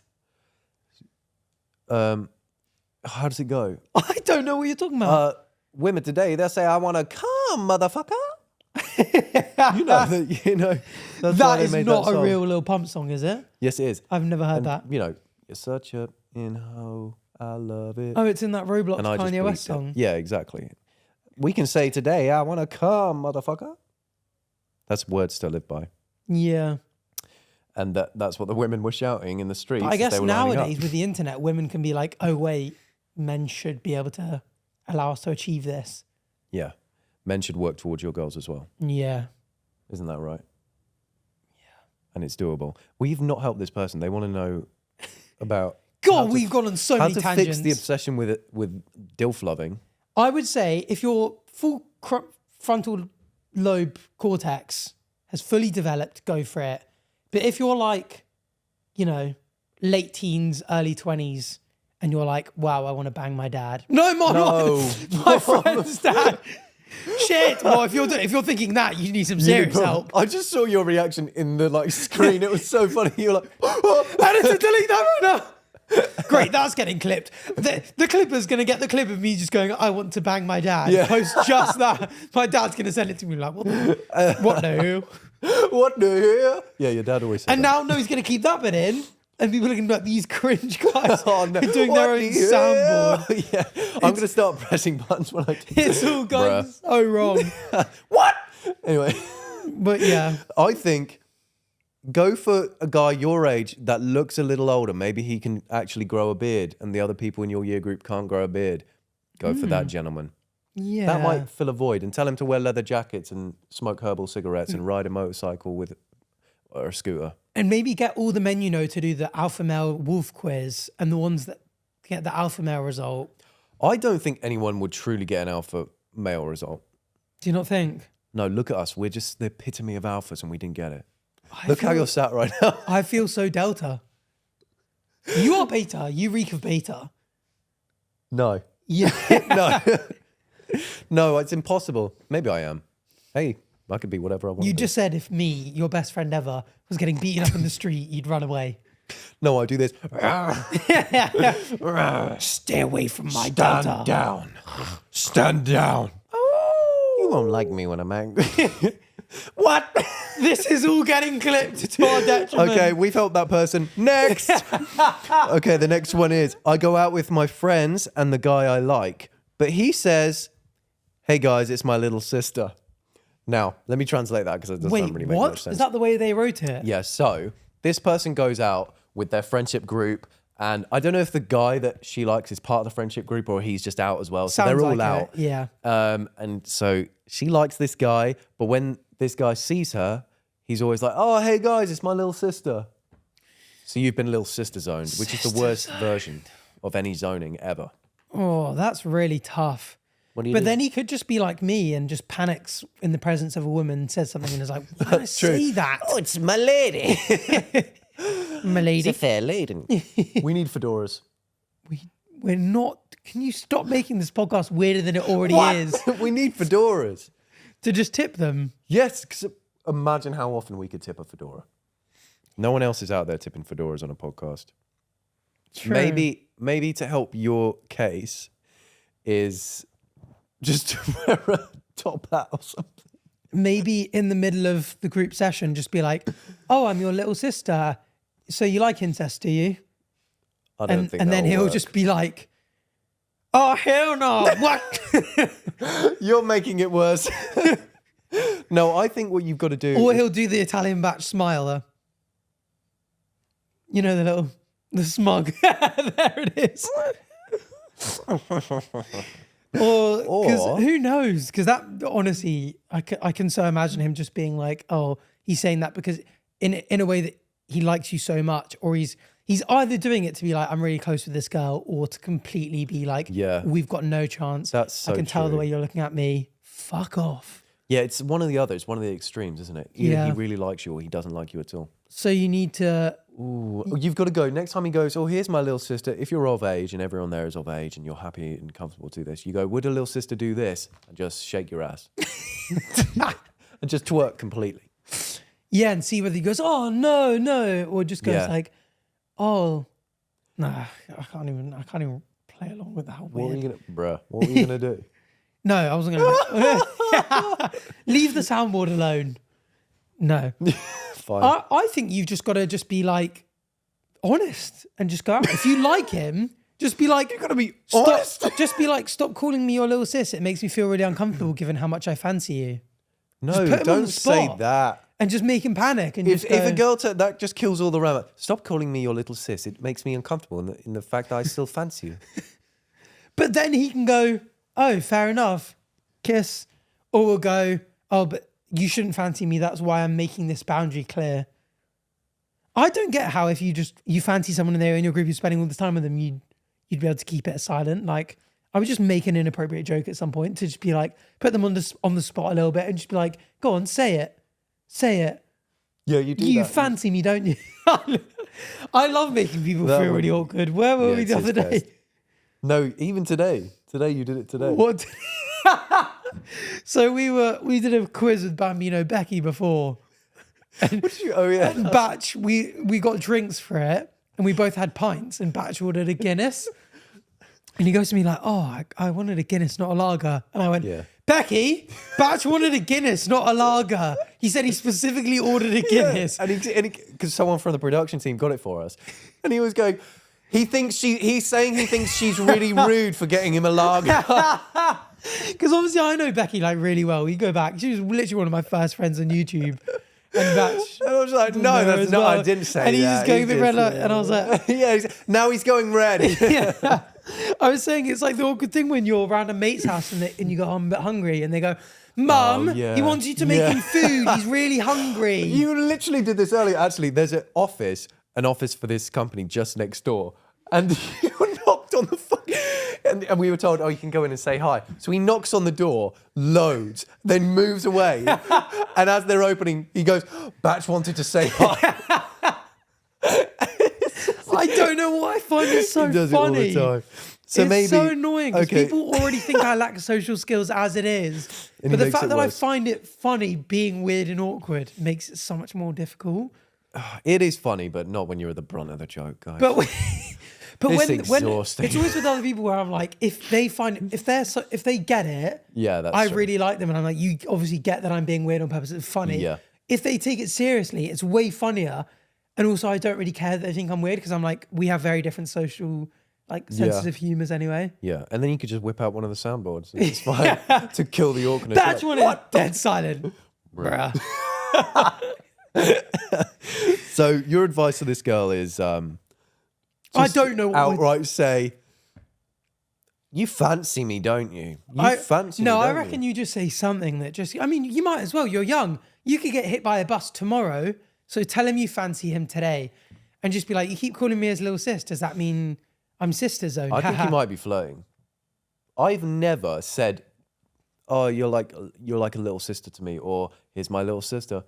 How does it go? I don't know what you're talking about. Women today, they say, I want to come, motherfucker. you know. That's why That they is made not that a song. real Lil Pump song, is it? Yes, it is. I've never heard And, that. you know, you're such a in-ho, I love it. Oh, it's in that Roblox And I just Kanye West bleeped it. song. Yeah, exactly. We can say today, I want to come, motherfucker. That's words to live by. Yeah. And that's what the women were shouting in the streets. But I as guess they were lining nowadays up. with the internet, women can be like, oh, wait, men should be able to allow us to achieve this. Yeah. Men should work towards your goals as well. Yeah. Isn't that right? Yeah. And it's doable. We've not helped this person. They want to know about God, we've gone on so how many to tangents. fix the obsession with DILF loving. I would say if your full frontal lobe cortex has fully developed, go for it. But if you're like, you know, late teens, early 20s, and you're like, wow, I want to bang my dad. No, my friend's dad. Shit. Well, if you're thinking that, you need some serious help. I just saw your reaction in the screen. It was so funny. You were like, I need to delete that right now. Great, that's getting clipped. The clipper's going to get the clip of me just going, I want to bang my dad. Yeah. Post just that. My dad's going to send it to me like, what no? what the hell? Yeah, your dad always said And that. now, no, he's going to keep that bit in. And people are going to be like, these cringe guys Oh, no. doing their own soundboard. Yeah, I'm going to start pressing buttons when I do It's all going Bruh. so wrong. What? Anyway, But yeah. I think go for a guy your age that looks a little older. Maybe he can actually grow a beard and the other people in your year group can't grow a beard. Go for that gentleman. Yeah. That might fill a void. And tell him to wear leather jackets and smoke herbal cigarettes and ride a motorcycle or a scooter. And maybe get all the men you know to do the alpha male wolf quiz and the ones that get the alpha male result. I don't think anyone would truly get an alpha male result. Do you not think? No, look at us. We're just the epitome of alphas and we didn't get it. Look how you're sat right now. I feel so delta. You are beta. You reek of beta. No. Yeah. No. No, it's impossible. Maybe I am. Hey, I could be whatever I want You to be. just said if me, your best friend ever, was getting beaten up in the street, you'd run away. No, I do this. Stay away from my Stand delta. down. Stand down. You won't like me when I'm angry. What? This is all getting clipped to our detriment. Okay, we've helped that person. Next. Okay, the next one is, I go out with my friends and the guy I like, but he says, hey guys, it's my little sister. Now, let me translate that because it doesn't Wait, really make what? much sense. Is that the way they wrote it? Yeah, so this person goes out with their friendship group, and I don't know if the guy that she likes is part of the friendship group or he's just out as well. So Sounds they're all like out. it, yeah. And so she likes this guy, but when this guy sees her, he's always like, oh, hey guys, it's my little sister. So you've been little sister zoned, which is the worst version of any zoning ever. Oh, that's really tough. What do you But do? then he could just be like me and just panics in the presence of a woman, says something and is like, why did I say that? Oh, it's my lady. My lady. fair lady. We need fedoras. We're not. Can you stop making this podcast weirder than it already is? We need fedoras. To just tip them. Yes, because imagine how often we could tip a fedora. No one else is out there tipping fedoras on a podcast. True. Maybe to help your case is just to wear a top hat or something. Maybe in the middle of the group session, just be like, oh, I'm your little sister. So you like incest, do you? I don't think and then he'll work. just be like, oh, hell no. What? You're making it worse. No, I think what you've got to do Or is- he'll do the Italian batch smile though. You know, the smug. There it is. Or because who knows? Because that honestly, I can so imagine him just being like, oh, he's saying that because in a way that he likes you so much, or he's either doing it to be like, I'm really close with this girl, or to completely be like, we've got no chance. That's so I can tell true. the way you're looking at me. Fuck off. Yeah, it's one of the others, one of the extremes, isn't it? Either he really likes you or he doesn't like you at all. So you need to... Ooh, you've got to go. Next time he goes, oh, here's my little sister. If you're of age and everyone there is of age and you're happy and comfortable to do this, you go, would a little sister do this? And just shake your ass. And just twerk completely. Yeah, and see whether he goes, oh, no. Or just goes like, oh, nah, I can't even play along with that. What were you going to do? No, I wasn't going to. Leave the soundboard alone. No. Fine. I think you've just got to just be like honest and just go out. If you like him, just be like, you've got to be honest. Just be like, stop calling me your little sis. It makes me feel really uncomfortable given how much I fancy you. No, don't say that. And just make him panic. And if a girl that just kills all the rammer. Stop calling me your little sis. It makes me uncomfortable in the fact that I still fancy you. But then he can go, oh, fair enough, kiss. Or we'll go, oh, but you shouldn't fancy me. That's why I'm making this boundary clear. I don't get how if you fancy someone in there in your group, you're spending all this time with them, you'd be able to keep it silent. Like, I would just make an inappropriate joke at some point to just be like, put them on the spot a little bit and just be like, go on, say it. Yeah, you do. You fancy me, don't you? I love making people feel really awkward. Where were we the other day? No, even today. Today you did it today. What? So we did a quiz with Bambino Becky before. And, and Batch, we got drinks for it and we both had pints and Batch ordered a Guinness. And he goes to me like, oh, I wanted a Guinness, not a lager. And I went, Becky, Batch wanted a Guinness, not a lager. He said he specifically ordered a Guinness. Yeah. And because someone from the production team got it for us. And he was going, he's saying he thinks she's really rude for getting him a lager. Because obviously I know Becky like really well. We go back. She was literally one of my first friends on YouTube. And Batch, and I was like, no, that's not. Well. I didn't say that. And he's going a bit red, and I was like, yeah. Now he's going red. Yeah. I was saying it's like the awkward thing when you're around a mate's house and you go, I'm a bit hungry, and they go, Mum, he wants you to make him food. He's really hungry. You literally did this earlier. Actually, there's an office for this company just next door, and you knocked on the phone. And we were told, oh, you can go in and say hi. So he knocks on the door, loads, then moves away. And as they're opening, he goes, Batch wanted to say hi. I don't know why I find it so he does funny. It all the time. So it's so annoying because people already think I lack social skills as it is. But the fact that I find it funny being weird and awkward makes it so much more difficult. It is funny, but not when you're at the brunt of the joke, guys. But when exhausting. It's always with other people where I'm like, if they get it, I really like them, and I'm like, you obviously get that I'm being weird on purpose. It's funny. Yeah. If they take it seriously, it's way funnier, and also I don't really care that they think I'm weird because I'm like, we have very different social senses of humours anyway. Yeah, and then you could just whip out one of the soundboards. It's fine to kill the awkwardness. That's when it's dead silent, bruh. So your advice to this girl is, I don't know. Outright say, you fancy me, don't you? Fancy me. No, I reckon you just say something that just. I mean, you might as well. You're young. You could get hit by a bus tomorrow. So tell him you fancy him today, and just be like, you keep calling me his little sis. Does that mean I'm sister zone? I think he might be flirting. I've never said, oh, you're like a little sister to me, or here's my little sister.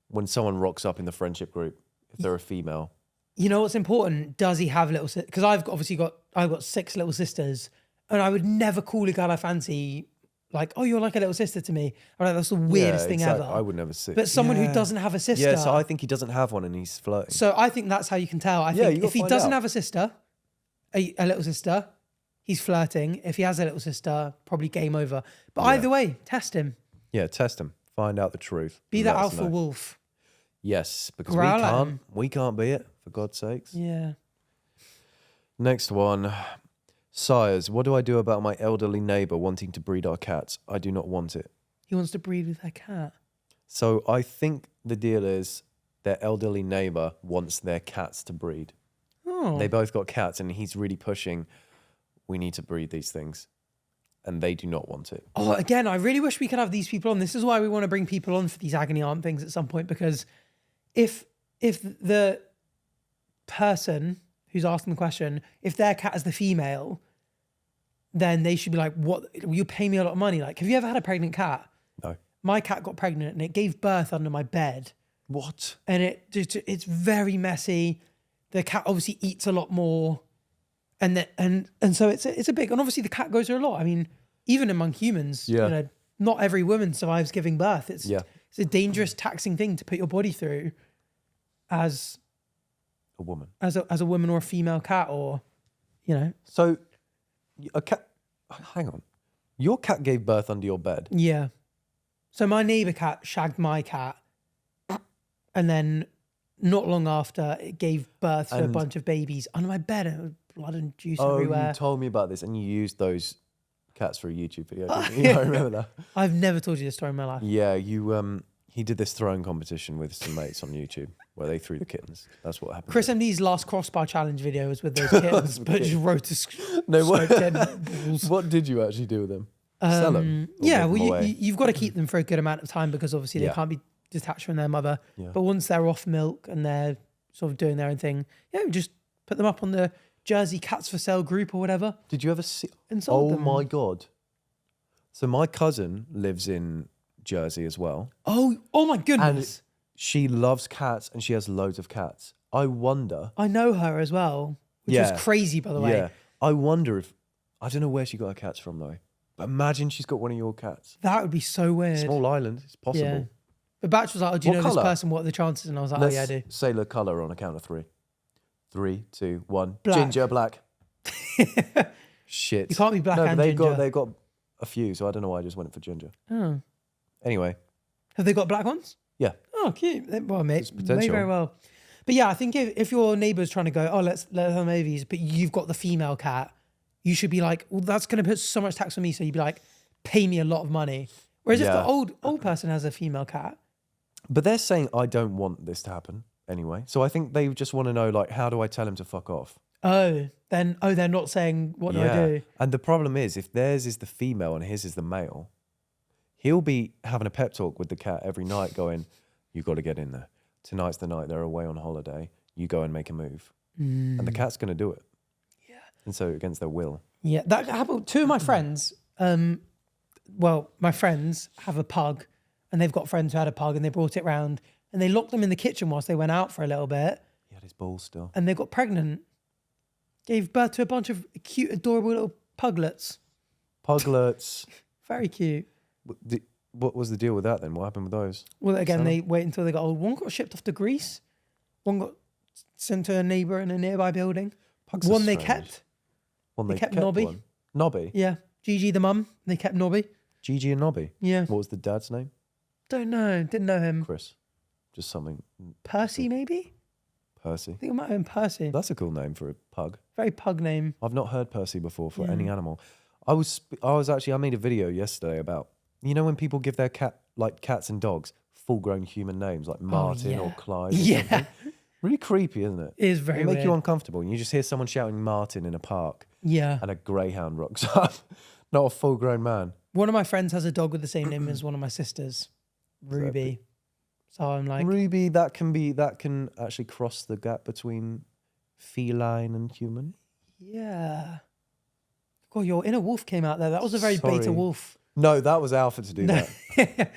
When someone rocks up in the friendship group, if they're a female. You know what's important? Does he have little sisters? Because I've got 6 little sisters, and I would never call a girl I fancy like, oh, you're like a little sister to me. I'm like, that's the weirdest thing ever. I would never say. But someone who doesn't have a sister. Yeah, so I think he doesn't have one and he's flirting. So I think that's how you can tell. I think if he doesn't have a sister, a little sister, he's flirting. If he has a little sister, probably game over. But either way, test him. Yeah, test him. Find out the truth. Be that alpha wolf. Yes, because we can't be it, for God's sakes. Yeah. Next one. Sires, what do I do about my elderly neighbour wanting to breed our cats? I do not want it. He wants to breed with their cat. So I think the deal is their elderly neighbour wants their cats to breed. Oh. They both got cats and he's really pushing, we need to breed these things. and they do not want it. Oh, again, I really wish we could have these people on. This is why we want to bring people on for these agony aunt things at some point, because if the person who's asking the question, if their cat is the female, then they should be like, what, will you pay me a lot of money? Like, have you ever had a pregnant cat? No. My cat got pregnant and it gave birth under my bed. What? And it's very messy. The cat obviously eats a lot more. And so it's a big, and obviously the cat goes through a lot. I mean, even among humans, not every woman survives giving birth. It's a dangerous, taxing thing to put your body through as a woman, as a woman or a female cat, or, So a cat, hang on. Your cat gave birth under your bed? Yeah. So my neighbour cat shagged my cat, and then not long after it gave birth to a bunch of babies under my bed, and it was blood and juice everywhere. Oh, you told me about this, and you used those cats for a YouTube video, didn't you? I remember that. I've never told you this story in my life. Yeah, he did this throwing competition with some mates on YouTube where they threw the kittens. That's what happened. Chris MD's last crossbar challenge video was with those kittens, but just balls. What did you actually do with them? Sell them? Yeah, well, you've got to keep them for a good amount of time, because obviously they can't be detached from their mother. Yeah. But once they're off milk and they're sort of doing their own thing, just put them up on the Jersey Cats for Sale group or whatever. Did you ever see? And sold them. My God. So my cousin lives in Jersey as well. Oh my goodness. And she loves cats and she has loads of cats. I wonder. I know her as well, which is crazy, by the way. Yeah. I wonder if, I don't know where she got her cats from though. But imagine she's got one of your cats. That would be so weird. Small island, it's possible. Yeah. But Batch was like, oh, do you know this person? What are the chances? And I was like, Let's yeah, I do. Say the colour on a count of 3. 3, 2, 1. Black. Ginger, black. Shit. You can't be black and ginger. They've got a few, so I don't know why I just went for ginger. Oh. Anyway. Have they got black ones? Yeah. Oh, cute. Well, mate, may very well. But yeah, I think if your neighbour's trying to go, oh, let's let them have these, but you've got the female cat, you should be like, well, that's going to put so much tax on me. So you'd be like, pay me a lot of money. Whereas if the old person has a female cat. But they're saying, I don't want this to happen anyway. So I think they just want to know, like, how do I tell him to fuck off? They're not saying, what do I do? And the problem is, if theirs is the female and his is the male, he'll be having a pep talk with the cat every night going, you got to get in there. Tonight's the night they're away on holiday. You go and make a move. And the cat's going to do it. Yeah. And so against their will. Yeah. That happened. 2 of my friends, my friends have a pug, and they've got friends who had a pug, and they brought it round and they locked them in the kitchen whilst they went out for a little bit. He had his balls still. And they got pregnant. Gave birth to a bunch of cute, adorable little puglets. Puglets. Very cute. What was the deal with that then? What happened with those? Well, again, they wait until they got old. One got shipped off to Greece. One got sent to a neighbour in a nearby building. Pugs one they kept. They kept Nobby. One. Nobby? Yeah. Gigi the mum. They kept Nobby. Gigi and Nobby? Yeah. What was the dad's name? Don't know. Didn't know him. Chris. Just something. Percy, maybe? Percy. I think it might have been Percy. That's a cool name for a pug. Very pug name. I've not heard Percy before for any animal. I made a video yesterday about, you know, when people give their cats and dogs full-grown human names like Martin or Clyde or something? Really creepy, isn't it? It is very weird. Make you uncomfortable. And you just hear someone shouting Martin in a park. Yeah. And a greyhound rocks up. Not a full-grown man. One of my friends has a dog with the same name as one of my sisters, Ruby. So I'm like... Ruby, that can actually cross the gap between feline and human. Yeah. God, your inner wolf came out there. That was a very beta wolf. No, that was Alpha to do that.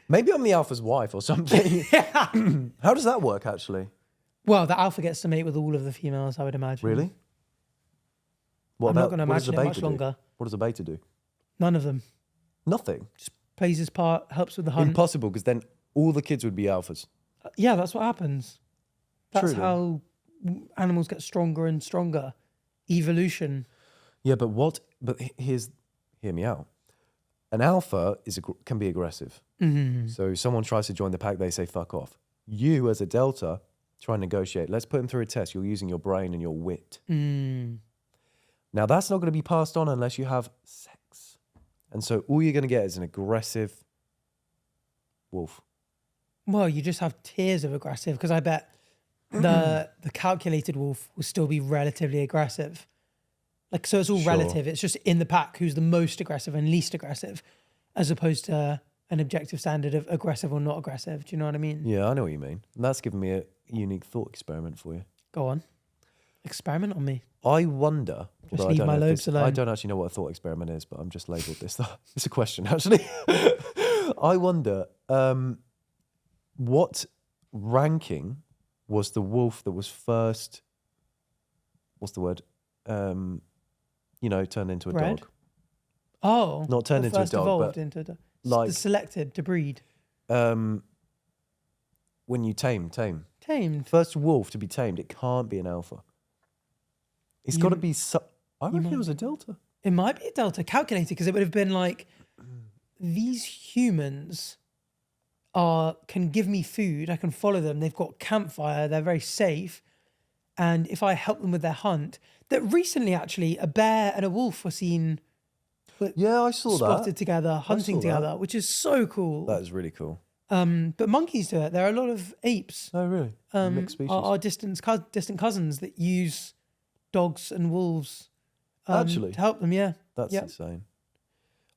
Maybe I'm the Alpha's wife or something. How does that work, actually? Well, the Alpha gets to mate with all of the females, I would imagine. Really? I'm not going to imagine it much longer. What does a beta do? None of them. Nothing? Just plays his part, helps with the hunt. Impossible, because then all the kids would be Alphas. Yeah, that's what happens. That's how animals get stronger and stronger. Evolution. Yeah, but hear me out. An alpha can be aggressive. Mm-hmm. So if someone tries to join the pack, they say, fuck off. You, as a delta, try and negotiate. Let's put him through a test. You're using your brain and your wit. Mm. Now, that's not going to be passed on unless you have sex. And so all you're going to get is an aggressive wolf. Well, you just have tiers of aggressive, because I bet the calculated wolf will still be relatively aggressive. Like, so it's all relative. It's just in the pack who's the most aggressive and least aggressive, as opposed to an objective standard of aggressive or not aggressive. Do you know what I mean? Yeah, I know what you mean. And that's given me a unique thought experiment for you. Go on. Experiment on me. I wonder. Just leave my lobes alone. I don't actually know what a thought experiment is, but I'm just labelled this. It's a question, actually. I wonder what ranking was the wolf that was first, what's the word? Turned into a Bred? dog. Oh. Not turned into a dog, but into a dog. like selected to breed. When you tame. Tamed. First wolf to be tamed, it can't be an alpha. It's got to be... I reckon it was a delta. It might be a delta, calculated, because it would have been like, these humans can give me food, I can follow them, they've got campfire, they're very safe, and if I help them with their hunt... That recently, actually, a bear and a wolf were seen... Yeah, I saw spotted together, hunting together, which is so cool. That is really cool. But monkeys do it. There are a lot of apes. Oh, really? Mixed species. Are distant cousins that use dogs and wolves Actually, to help them. Yeah, that's insane.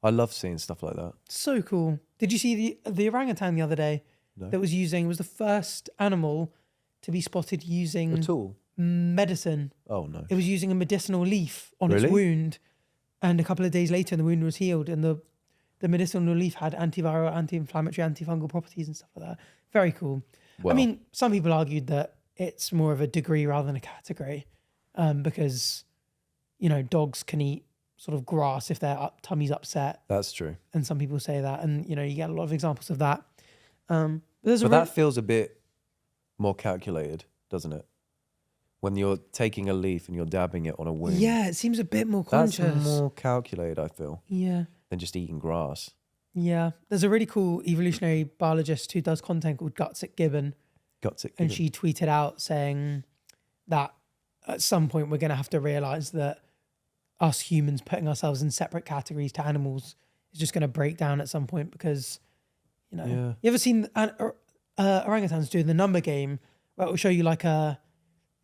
I love seeing stuff like that. So cool. Did you see the orangutan the other day? No. That was the first animal to be spotted using a tool medicine. Oh no! It was using a medicinal leaf on its wound, and a couple of days later, the wound was healed, and the medicinal leaf had antiviral, anti-inflammatory, antifungal properties and stuff like that. Very cool. Well, I mean, some people argued that it's more of a degree rather than a category, because, dogs can eat sort of grass if their tummy's upset. That's true. And some people say that, and, you get a lot of examples of that. But that feels a bit more calculated, doesn't it? When you're taking a leaf and you're dabbing it on a wound. Yeah, it seems a bit more conscious. That's more calculated, I feel. Yeah. Than just eating grass. Yeah. There's a really cool evolutionary biologist who does content called Gutsit Gibbon. And she tweeted out saying that at some point we're going to have to realise that us humans putting ourselves in separate categories to animals is just going to break down at some point because, You ever seen orangutans do the number game where it will show you like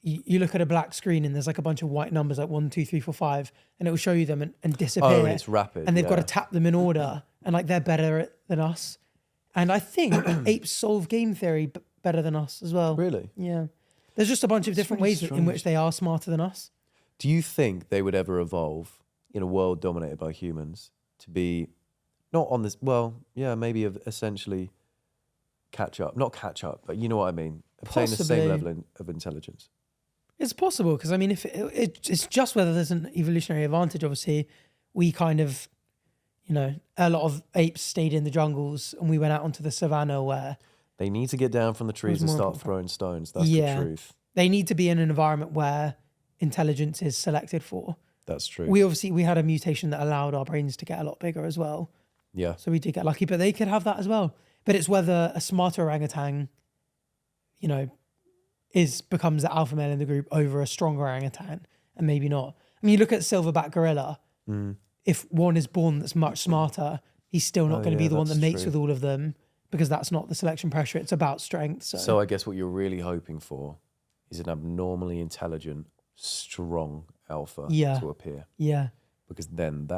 you look at a black screen and there's like a bunch of white numbers like 1, 2, 3, 4, 5, and it will show you them and disappear. Oh, and it's rapid. And they've got to tap them in order, and like they're better than us. And I think apes solve game theory better than us as well. Really? Yeah. There's just a bunch of different ways in which they are smarter than us. Do you think they would ever evolve in a world dominated by humans to be not on this? Well, yeah, maybe essentially catch up. Not catch up, but you know what I mean. Obtain the same level of intelligence. It's possible because, I mean, if it's just whether there's an evolutionary advantage. Obviously, we kind of, a lot of apes stayed in the jungles and we went out onto the savannah where... They need to get down from the trees and start throwing stones. That's the truth. They need to be in an environment where intelligence is selected for. That's true. We had a mutation that allowed our brains to get a lot bigger as well. Yeah. So we did get lucky, but they could have that as well. But it's whether a smarter orangutan, becomes the alpha male in the group over a stronger orangutan, and maybe not. I mean, you look at silverback gorilla. If one is born that's much smarter, he's still not going to be the one that mates with all of them because that's not the selection pressure. It's about strength. So I guess what you're really hoping for is an abnormally intelligent, strong alpha to appear. Yeah. Because then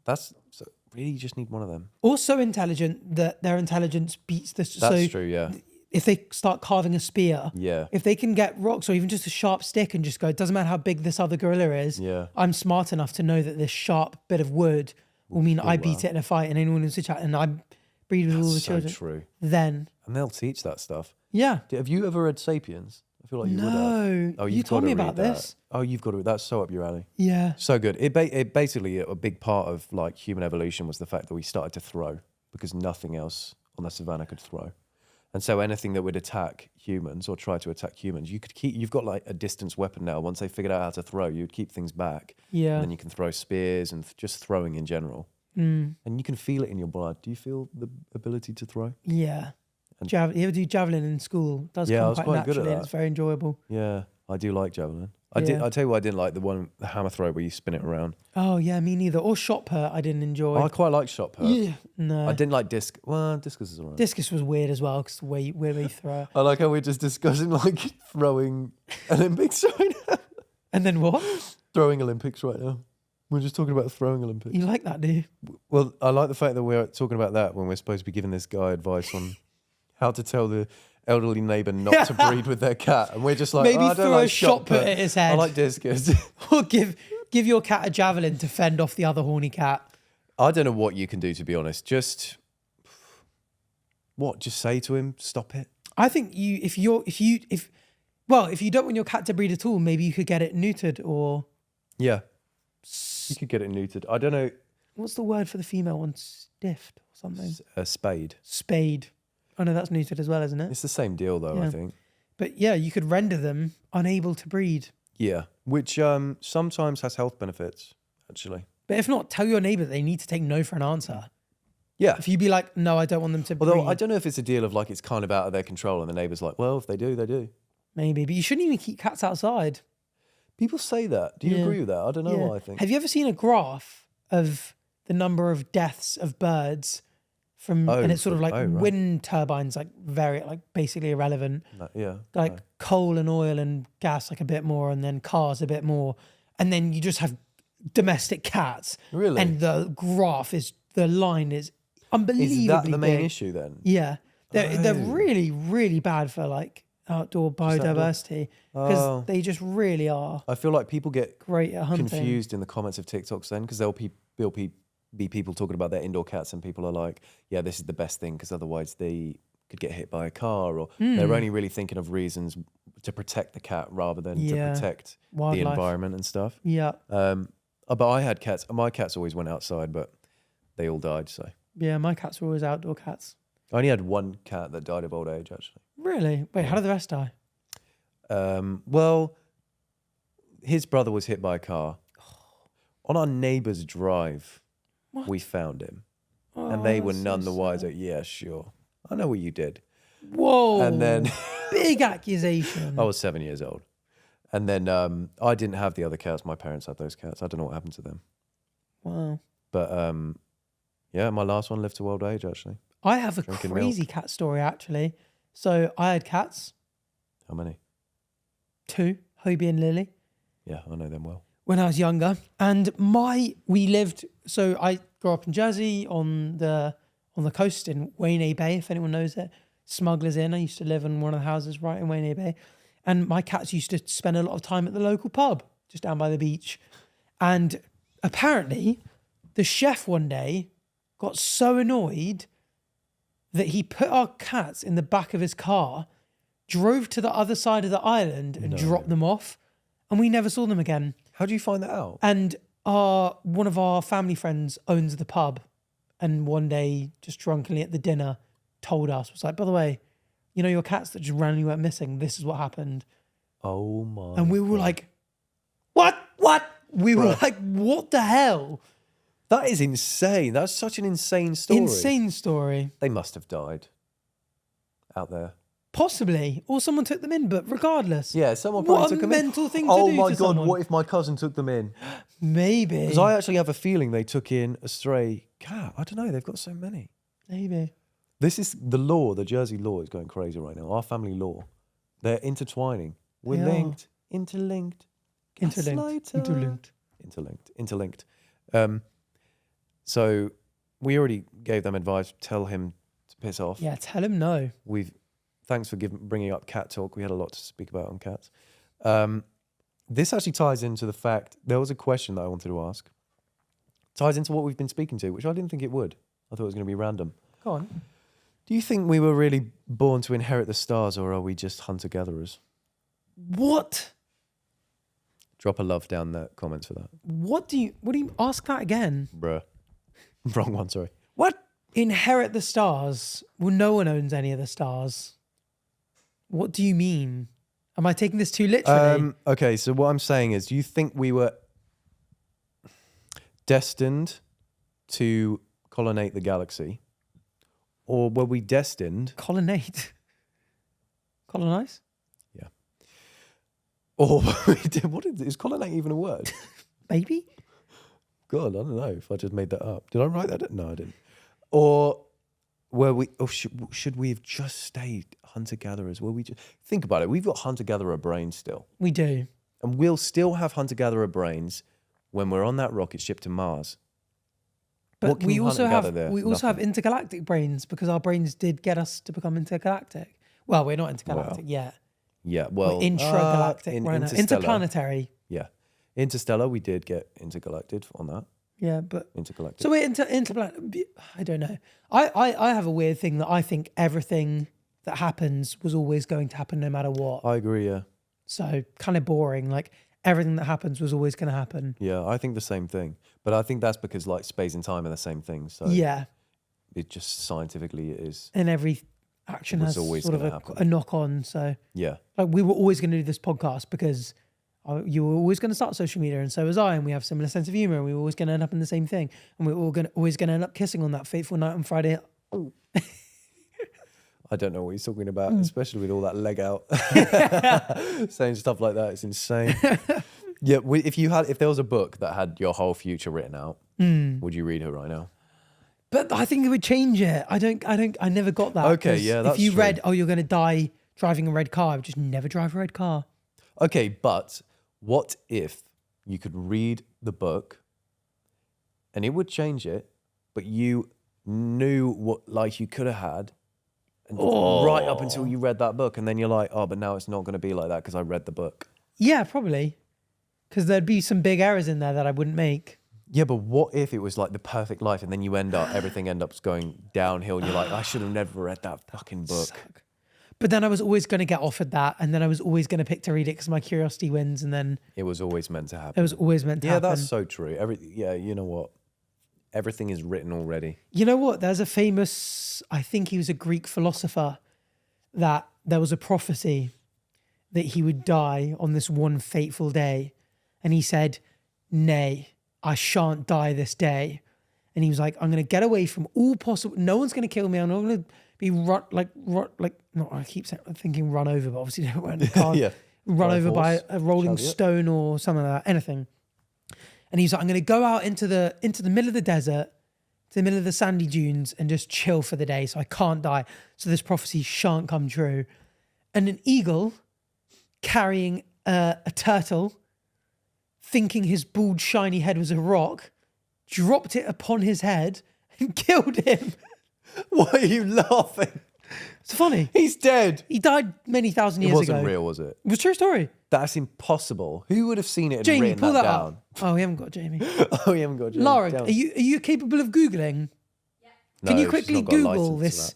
that's so really you just need one of them. Also intelligent that their intelligence beats this. That's true, yeah. If they start carving a spear, yeah. If they can get rocks or even just a sharp stick and just go, it doesn't matter how big this other gorilla is, I'm smart enough to know that this sharp bit of wood will mean I beat it in a fight and anyone who's chat and I breed with all the children. That's so true. Then. And they'll teach that stuff. Yeah. Have you ever read Sapiens? I feel like you would have. No. Oh, you told me about this. Oh, you've got to. That's so up your alley. Yeah. So good. It basically, a big part of like human evolution was the fact that we started to throw because nothing else on the savannah could throw. And so anything that would attack humans or try to attack humans, you've got like a distance weapon now. Once they figured out how to throw, you'd keep things back. Yeah. And then you can throw spears and just throwing in general. And you can feel it in your blood. Do you feel the ability to throw? Yeah. You ever do javelin in school? It does come quite naturally good at that. And it's very enjoyable. Yeah, I do like javelin. I tell you what I didn't like, the hammer throw where you spin it around. Oh yeah, me neither. Or shot put, I didn't enjoy. I quite like shot put. Yeah, no. I didn't like disc. Well, discus is alright. Discus was weird as well because the way we throw it. I like how we're just discussing like throwing Olympics right now. And then what? Throwing Olympics right now. We're just talking about the throwing Olympics. You like that, do you? Well, I like the fact that we're talking about that when we're supposed to be giving this guy advice on how to tell the elderly neighbour not to breed with their cat. And we're just like, maybe I don't throw like a shot put at his head. I like discus. Or give your cat a javelin to fend off the other horny cat. I don't know what you can do, to be honest. Just say to him, stop it. I think if you don't want your cat to breed at all, maybe you could get it neutered or... Yeah. You could get it neutered. I don't know. What's the word for the female one? Stiffed or something? A spade. Spade. Oh no, that's neutered as well, isn't it? It's the same deal though, Yeah. I think. But yeah, you could render them unable to breed. Yeah, which sometimes has health benefits, actually. But if not, tell your neighbour they need to take no for an answer. Yeah. If you be like, no, I don't want them to breed. Although I don't know if it's a deal of like it's kind of out of their control and the neighbour's like, well, if they do, they do. Maybe, but you shouldn't even keep cats outside. People say that. Do you agree with that? I don't know what I think. Have you ever seen a graph of the number of deaths of birds from, and it's sort of like wind turbines, like basically irrelevant. Coal and oil and gas, like a bit more, and then cars a bit more. And then you just have domestic cats. Really? And the line is unbelievably Is that the main big. issue then? Yeah. They're really, really bad for like outdoor biodiversity because they just really are. I feel like people get great at hunting. Confused in the comments of TikToks then because there'll be people talking about their indoor cats and people are like, yeah, this is the best thing because otherwise they could get hit by a car or they're only really thinking of reasons to protect the cat rather than to protect wildlife. The environment and stuff. Yeah. But I had cats. My cats always went outside, but they all died. So yeah, my cats were always outdoor cats. I only had one cat that died of old age, actually. Really? Wait, how did the rest die? Well, his brother was hit by a car. On our neighbour's drive, we found him. And they were none the wiser. Yeah, sure. I know what you did. Whoa. And then... big accusation. I was 7 years old. And then I didn't have the other cats. My parents had those cats. I don't know what happened to them. Wow. But yeah, my last one lived to old age, actually. I have a crazy cat story, actually. So I had cats. How many? 2, Hobie and Lily. Yeah, I know them well. When I was younger. And so I grew up in Jersey on the coast in Wayne Bay, if anyone knows it. Smugglers Inn. I used to live in one of the houses right in Wayne Bay. And my cats used to spend a lot of time at the local pub, just down by the beach. And apparently, the chef one day got so annoyed that he put our cats in the back of his car, drove to the other side of the island and dropped them off. And we never saw them again. How do you find that out? And one of our family friends owns the pub. And one day, just drunkenly at the dinner, told us, was like, by the way, you know your cats that just randomly went missing? This is what happened. Oh my. And we were like, what? We were like, what the hell? That is insane. That's such an insane story. Insane story. They must have died out there. Possibly. Or someone took them in, but regardless. Yeah, someone probably took them in. What a mental thing to do. Oh my to God, someone. what if my cousin took them in? Maybe. Because I actually have a feeling they took in a stray cat. I don't know, they've got so many. Maybe. This is the law, the Jersey law is going crazy right now. Our family law. They're intertwining. We're linked. Interlinked. So we already gave them advice. Tell him to piss off. Yeah, tell him no. Thanks for bringing up cat talk. We had a lot to speak about on cats. This actually ties into the fact, there was a question that I wanted to ask. Ties into what we've been speaking to, which I didn't think it would. I thought it was going to be random. Go on. Do you think we were really born to inherit the stars or are we just hunter-gatherers? What? Drop a love down the comments for that. What do you ask that again? Bruh. Wrong one, sorry. What? Inherit the stars? Well, no one owns any of the stars. What do you mean? Am I taking this too literally? Okay, so what I'm saying is, do you think we were destined to colonate the galaxy? Or were we destined... Colonize? Yeah. Or is colonate even a word? Maybe? God, I don't know if I just made that up. Did I write that? No, I didn't. Or were we... Or should we have just stayed hunter-gatherers? Think about it. We've got hunter-gatherer brains still. We do. And we'll still have hunter-gatherer brains when we're on that rocket ship to Mars. But we also have intergalactic brains because our brains did get us to become intergalactic. Well, we're not intergalactic yet. Yeah, well... We're intragalactic right now. Interplanetary. Yeah. Interstellar, we did get intergalactic on that. Yeah, but... Intergalactic. So we're interplanetary. I don't know. I have a weird thing that I think everything that happens was always going to happen no matter what. I agree, yeah. So kind of boring. Like everything that happens was always going to happen. Yeah, I think the same thing. But I think that's because like space and time are the same thing. So yeah, it just scientifically it is. And every action has always sort of a knock on. So yeah, like we were always going to do this podcast because you were always going to start social media, and so was I, and we have similar sense of humor, and we were always going to end up in the same thing, and we were always going to end up kissing on that fateful night on Friday. I don't know what he's talking about, especially with all that leg out. Saying stuff like that, it's insane. Yeah, if there was a book that had your whole future written out, would you read it right now? But I think it would change it. I never got that. Okay, yeah, that's if you true. read, you're going to die driving a red car, I would just never drive a red car. Okay, but what if you could read the book and it would change it, but you knew what life you could have had right up until you read that book, and then you're like, oh, but now it's not going to be like that because I read the book. Yeah, probably. Because there'd be some big errors in there that I wouldn't make. Yeah, but what if it was like the perfect life and then you everything ends up going downhill and you're like, I should have never read that fucking book. But then I was always going to get offered that, and then I was always going to pick to read it because my curiosity wins, and then... It was always meant to happen. It was always meant to happen. Yeah, that's so true. You know what? Everything is written already. You know what? There's a famous... I think he was a Greek philosopher, that there was a prophecy that he would die on this one fateful day. And he said, nay, I shan't die this day. And he was like, I'm going to get away from all possible... No one's going to kill me. I'm not going to be I keep thinking run over, but obviously don't run in the car. Yeah. Run over by a rolling stone or something like that, anything. And he's like, I'm going to go out into the middle of the desert, to the middle of the sandy dunes, and just chill for the day so I can't die. So this prophecy shan't come true. And an eagle carrying a turtle, thinking his bald, shiny head was a rock, dropped it upon his head and killed him. Why are you laughing? It's funny. He's dead. He died many thousand years ago. It wasn't real, was it? It was a true story. That's impossible. Who would have seen it and Jamie, written pull that down? up. Oh, we haven't got Jamie. Oh, we haven't got Jamie. Lara, are you capable of Googling? Yeah. Can you quickly Google this?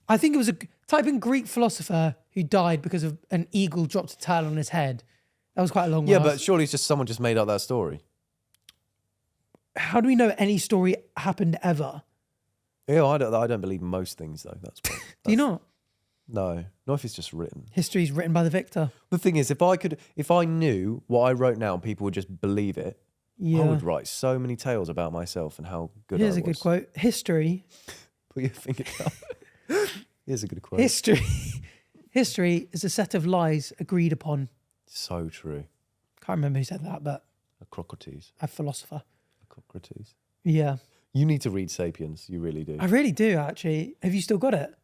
I think it was type in Greek philosopher who died because of an eagle dropped a turtle on his head. That was quite a long one. Yeah, but surely it's just someone just made up that story. How do we know any story happened ever? Yeah, I don't believe most things though. Do you not? No, not if it's just written. History's written by the victor. The thing is, if I knew what I wrote now, people would just believe it. Yeah. I would write so many tales about myself and how good I was. Here's a good quote. History. Put your finger down. Here's a good quote. History is a set of lies agreed upon. So true. Can't remember who said that, but Socrates. A philosopher. Socrates. Yeah. You need to read *Sapiens*. You really do. I really do, actually. Have you still got it?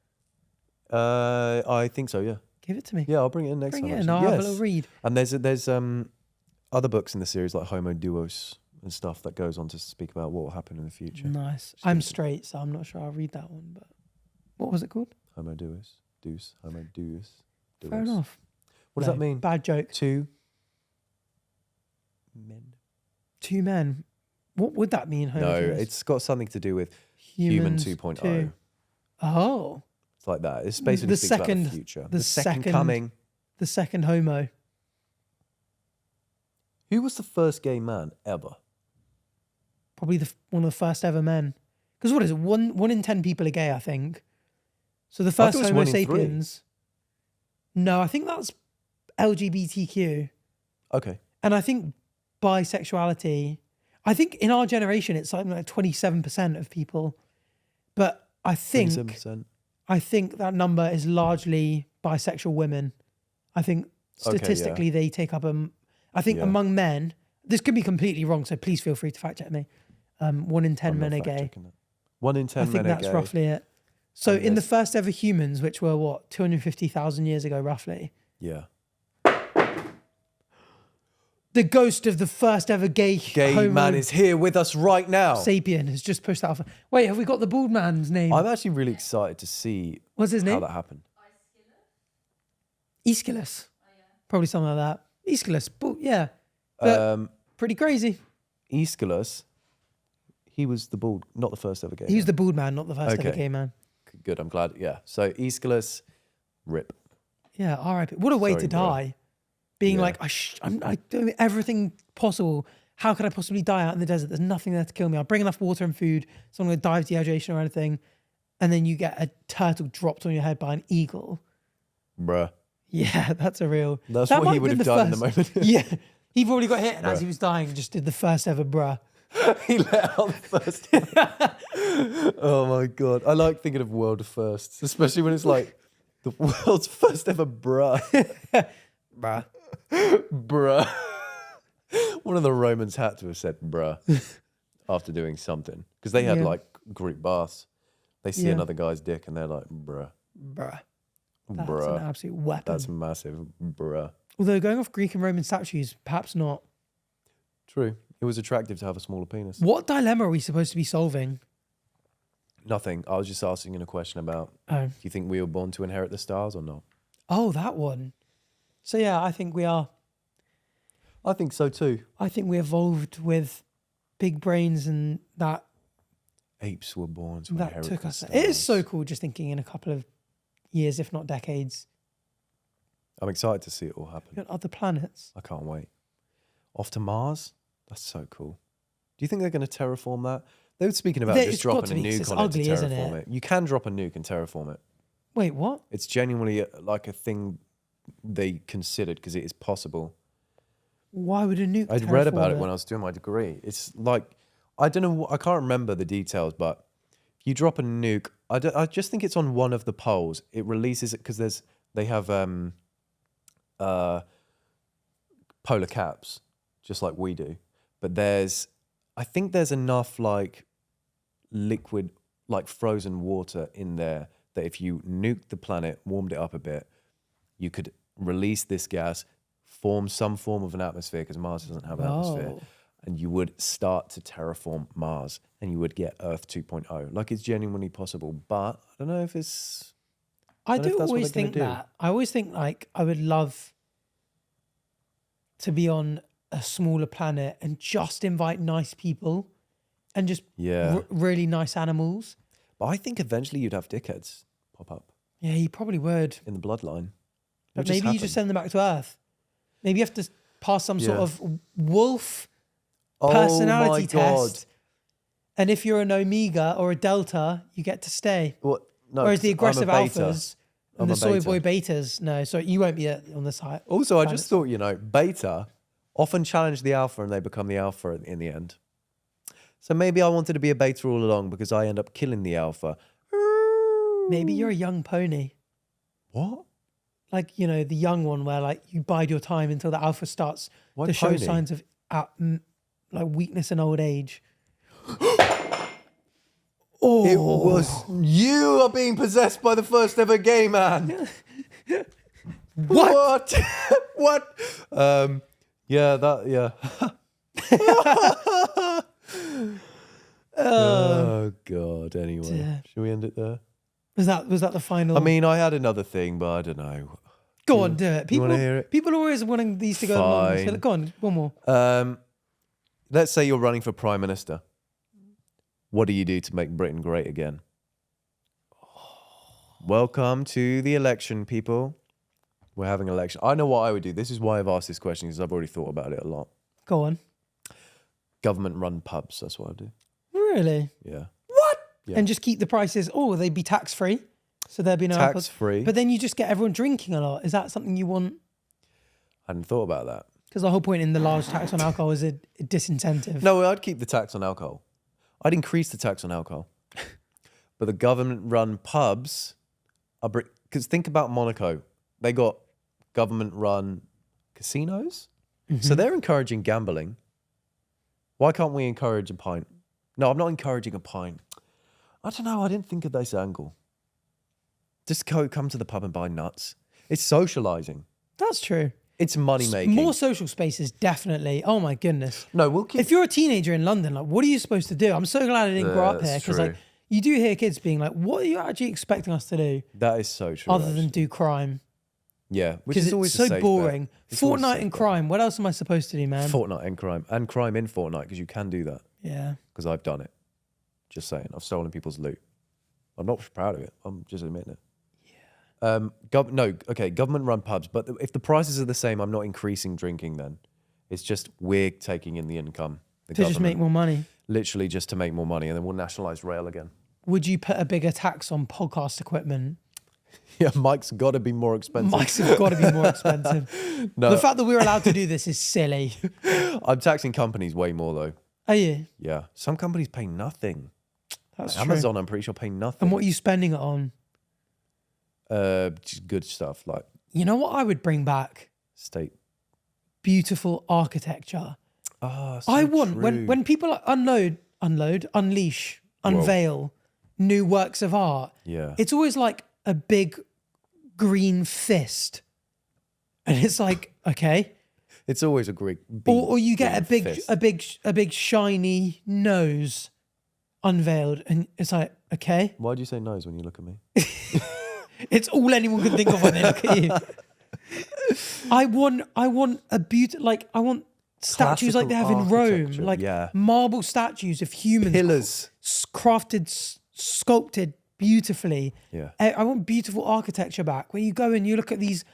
I think so. Yeah. Give it to me. Yeah, I'll bring it in next time. Bring it in. I'll have a little read. And there's other books in the series like *Homo Deus* and stuff that goes on to speak about what will happen in the future. Nice. I'm straight, so I'm not sure I'll read that one. But what was it called? *Homo Deus*. Homo Deus. Fair enough. What does that mean? Bad joke. Two men. Two men. What would that mean? No, it's got something to do with Human 2.0. Oh. It's like that. It's basically about the future. The second coming. The second Homo. Who was the first gay man ever? Probably one of the first ever men. Because what is it? One in 10 people are gay, I think. So the first Homo sapiens. No, I think that's LGBTQ. Okay. And I think bisexuality, I think in our generation, it's something like 27% of people. But I think 27%. I think that number is largely bisexual women. I think statistically they take up among men, this could be completely wrong, so please feel free to fact check me. 1 in 10 men are gay. 1 in 10 men are gay. I think that's roughly it. So in the first ever humans, which were 250,000 years ago roughly. Yeah. The ghost of the first ever gay man is here with us right now. Sapien has just pushed that off. Wait, have we got the bald man's name? I'm actually really excited to see What's his name? how that happened. Aeschylus. Probably something like that. Aeschylus. Yeah. But pretty crazy. Aeschylus, he was the bald, not the first ever gay He was the bald man, not the first ever gay man. Good, I'm glad. Yeah. So Aeschylus, rip. Yeah, R.I.P. What a way to die. Being like, I'm doing everything possible. How could I possibly die out in the desert? There's nothing there to kill me. I'll bring enough water and food, so I'm going to die of dehydration or anything. And then you get a turtle dropped on your head by an eagle. Bruh. Yeah, that's a real... That's what he would have done in the moment. Yeah. He probably got hit and as he was dying, just did the first ever bruh. He let out the first. Oh my God. I like thinking of world firsts, especially when it's like the world's first ever bruh. Bruh. Bruh. One of the Romans had to have said bruh after doing something. Because they had like group baths. They see another guy's dick and they're like, bruh. Bruh. That's Bruh. an absolute weapon. That's massive. Bruh. Although going off Greek and Roman statues, perhaps not. True. It was attractive to have a smaller penis. What dilemma are we supposed to be solving? Nothing. I was just asking a question about, do you think we were born to inherit the stars or not? Oh, that one. So yeah, I think we are. I think so too. I think we evolved with big brains and that Apes were born to inherit took the us. stars. It is so cool just thinking in a couple of years, if not decades. I'm excited to see it all happen. You've got other planets. I can't wait. Off to Mars? That's so cool. Do you think they're going to terraform that? They were speaking about just dropping a nuke on it to terraform it. You can drop a nuke and terraform it. Wait, what? It's genuinely like a thing they considered because it is possible. Why would a nuke I'd read about it when I was doing my degree. It's like, I don't know, I can't remember the details, but if you drop a nuke, I just think it's on one of the poles. It releases it because they have polar caps, just like we do. But I think there's enough like liquid, like frozen water in there that if you nuked the planet, warmed it up a bit, you could release this gas, form some form of an atmosphere because Mars doesn't have an atmosphere. And you would start to terraform Mars and you would get Earth 2.0. Like it's genuinely possible, but I don't know if it's... I do always think that. I always think like I would love to be on a smaller planet and just invite nice people and just really nice animals. But I think eventually you'd have dickheads pop up. Yeah, you probably would. In the bloodline. But maybe you just send them back to Earth. Maybe you have to pass some sort of wolf personality test. And if you're an Omega or a Delta, you get to stay. What? No, whereas the aggressive alphas and the soy boy betas, no. So you won't be on the side. Also, I just thought, beta often challenge the alpha and they become the alpha in the end. So maybe I wanted to be a beta all along because I end up killing the alpha. Maybe you're a young pony. What? Like, the young one where like you bide your time until the alpha starts to show signs of like weakness and old age. Oh, it was you are being possessed by the first ever gay man. What? What? Yeah. Oh God. Anyway, should we end it there? Was that the final? I mean, I had another thing, but I don't know. Go on, do it. You want to hear it? People are always wanting these to go long. So go on, one more. Let's say you're running for Prime Minister. What do you do to make Britain great again? Welcome to the election, people. We're having an election. I know what I would do. This is why I've asked this question, because I've already thought about it a lot. Go on. Government-run pubs, that's what I'd do. Really? Yeah. What? Yeah. And just keep the prices, they'd be tax-free. So there'd be no tax-free. But then you just get everyone drinking a lot. Is that something you want? I hadn't thought about that. Because the whole point in the large tax on alcohol is a disincentive. No, I'd keep the tax on alcohol. I'd increase the tax on alcohol. But the government-run pubs are... Because think about Monaco. They got government-run casinos. Mm-hmm. So they're encouraging gambling. Why can't we encourage a pint? No, I'm not encouraging a pint. I don't know. I didn't think of this angle. Just come to the pub and buy nuts. It's socializing. That's true. It's money making. More social spaces, definitely. Oh my goodness. No, we'll keep. If you're a teenager in London, like, what are you supposed to do? I'm so glad I didn't grow up here, because like you do hear kids being like, "What are you actually expecting us to do?" That is so true. Other than do crime. Yeah, which is always so boring. Fortnite and crime. What else am I supposed to do, man? Fortnite and crime in Fortnite, because you can do that. Yeah. Because I've done it. Just saying, I've stolen people's loot. I'm not proud of it. I'm just admitting it. Yeah. Government-run pubs. But if the prices are the same, I'm not increasing drinking. Then it's just we're taking in the income. To just make more money. Literally just to make more money, and then we'll nationalise rail again. Would you put a bigger tax on podcast equipment? Yeah, Mike's got to be more expensive. Mike's got to be more expensive. No. The fact that we're allowed to do this is silly. I'm taxing companies way more though. Are you? Yeah. Some companies pay nothing. That's like true. Amazon, I'm pretty sure, pay nothing. And what are you spending it on? Just good stuff like. You know what I would bring back? State. Beautiful architecture. Oh, so I want true. when people unleash, unveil new works of art. Yeah. It's always like a big green fist, and it's like, okay. It's always a great. Or you get a big shiny nose unveiled, and it's like, okay. Why do you say nose when you look at me? It's all anyone can think of when they look at you. I want a I want statues like they have in Rome, like marble statues of humans, pillars, crafted, sculpted beautifully. Yeah, I want beautiful architecture back. Where you go and you look at these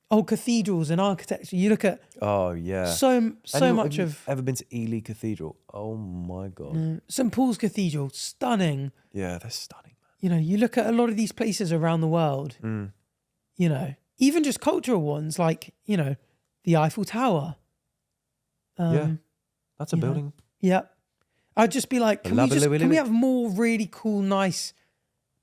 old cathedrals and architecture. You look at so much of. Ever been to Ely Cathedral? Oh my god, St Paul's Cathedral, stunning. Yeah, they're stunning. You know, you look at a lot of these places around the world. You know, even just cultural ones like, you know, the Eiffel Tower. That's a building. Yeah. I'd just be like, can we have more really cool, nice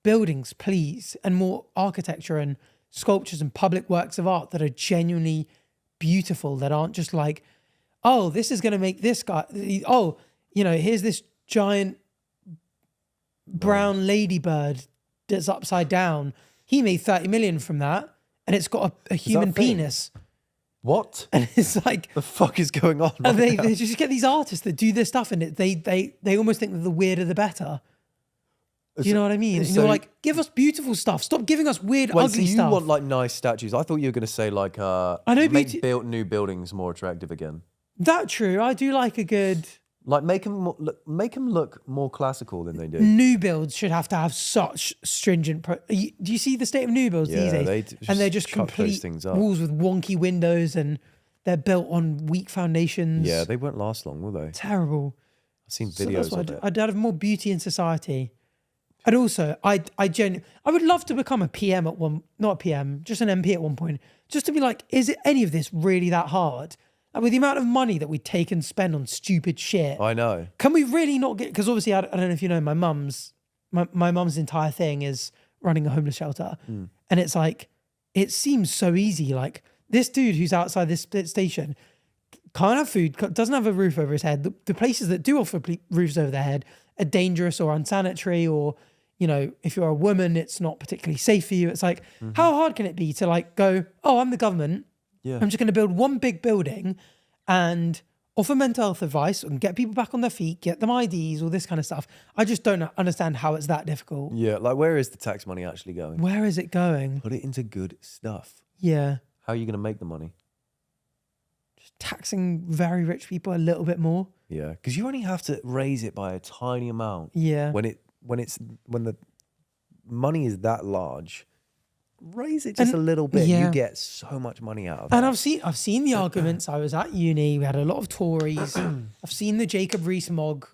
buildings, please? And more architecture and sculptures and public works of art that are genuinely beautiful, that aren't just like, oh, this is going to make this guy, oh, you know, here's this giant brown ladybird that's upside down. He made 30 million from that, and it's got a human penis. What? And it's like, the fuck is going on? And they just get these artists that do this stuff, and they almost think that the weirder the better. Do you know what I mean? And you're like, give us beautiful stuff. Stop giving us weird, ugly stuff. You want like nice statues? I thought you were going to say like, make new buildings more attractive again. That's true. I do like a good. Like make them look more classical than they do. New builds should have to have such stringent. Do you see the state of new builds these days? They're just complete walls with wonky windows, and they're built on weak foundations. Yeah, they won't last long, will they? Terrible. I've seen videos of it. I'd have more beauty in society. And also, I would love to become a PM not a PM, just an MP at one point, just to be like, is it any of this really that hard? And with the amount of money that we take and spend on stupid shit. I know. Can we really not get, because obviously, I don't know if you know, my mum's entire thing is running a homeless shelter. And it's like, it seems so easy. Like this dude who's outside this station can't have food, doesn't have a roof over his head. The places that do offer roofs over their head are dangerous or unsanitary, or, you know, if you're a woman, it's not particularly safe for you. It's like, how hard can it be to like go, oh, I'm the government. Yeah. I'm just going to build one big building and offer mental health advice and get people back on their feet, get them IDs, all this kind of stuff. I just don't understand how it's that difficult. Yeah, like where is the tax money actually going? Where is it going? Put it into good stuff. Yeah. How are you going to make the money? Just taxing very rich people a little bit more. Yeah, because you only have to raise it by a tiny amount. Yeah. When the money is that large, raise it just a little bit. You get so much money out of it. And I've seen the arguments. I was at uni. We had a lot of Tories. I've seen the Jacob Rees-Mogg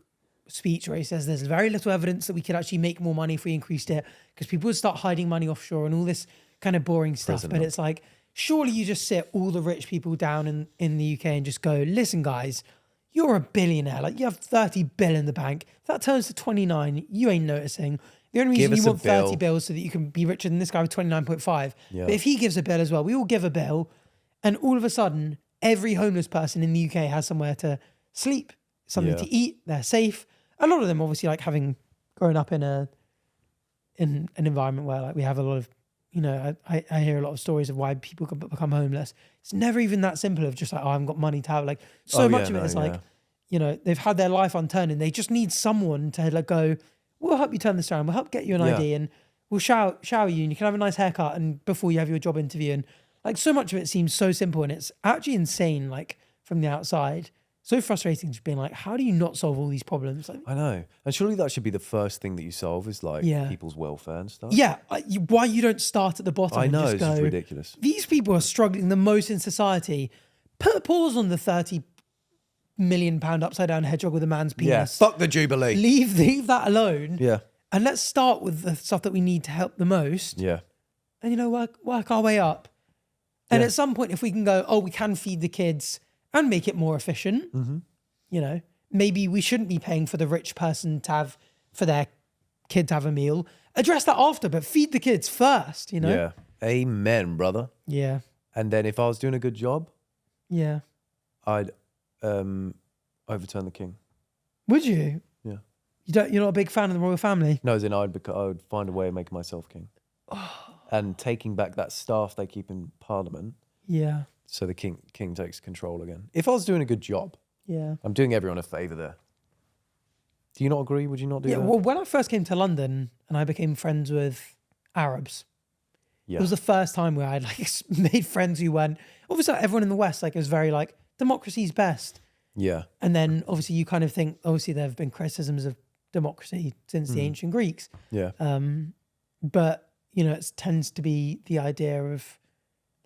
speech where he says there's very little evidence that we could actually make more money if we increased it, because people would start hiding money offshore and all this kind of boring stuff. But it's like, surely you just sit all the rich people down in the UK and just go, listen, guys, you're a billionaire. Like, you have 30 bill in the bank. If that turns to 29, you ain't noticing. The only reason you want 30 bills so that you can be richer than this guy with 29.5. Yeah. But if he gives a bill as well, we all give a bill, and all of a sudden, every homeless person in the UK has somewhere to sleep, something to eat, they're safe. A lot of them obviously like having grown up in an environment where like we have a lot of, you know, I hear a lot of stories of why people can become homeless. It's never even that simple of just like, oh, I haven't got money to have. Like much of it is like, you know, they've had their life unturned and they just need someone to like go, we'll help you turn this around. We'll help get you an ID and we'll shower you and you can have a nice haircut and before you have your job interview. And like so much of it seems so simple and it's actually insane, like from the outside. So frustrating just being like, how do you not solve all these problems? Like, I know. And surely that should be the first thing that you solve is like people's welfare and stuff. Yeah. Why you don't start at the bottom I know, and just go, it's ridiculous. These people are struggling the most in society. Put a pause on the £30 million upside down hedgehog with a man's penis. Yeah, fuck the Jubilee. Leave that alone. Yeah. And let's start with the stuff that we need to help the most. Yeah. And, you know, work our way up. And at some point, if we can go, oh, we can feed the kids and make it more efficient, you know, maybe we shouldn't be paying for the rich person to have, for their kid to have a meal. Address that after, but feed the kids first, you know? Yeah. Amen, brother. Yeah. And then if I was doing a good job, I'd overturn the king. Would you? Yeah. You're not a big fan of the royal family? No, as in I would find a way of making myself king. And taking back that staff they keep in Parliament. Yeah. So the king takes control again. If I was doing a good job, I'm doing everyone a favour there. Do you not agree? Would you not do that? Well, when I first came to London and I became friends with Arabs, it was the first time where I like made friends who weren't, obviously like, everyone in the West like is very like, democracy's best. Yeah. And then obviously you kind of think, obviously there have been criticisms of democracy since the ancient Greeks. Yeah. But, you know, it tends to be the idea of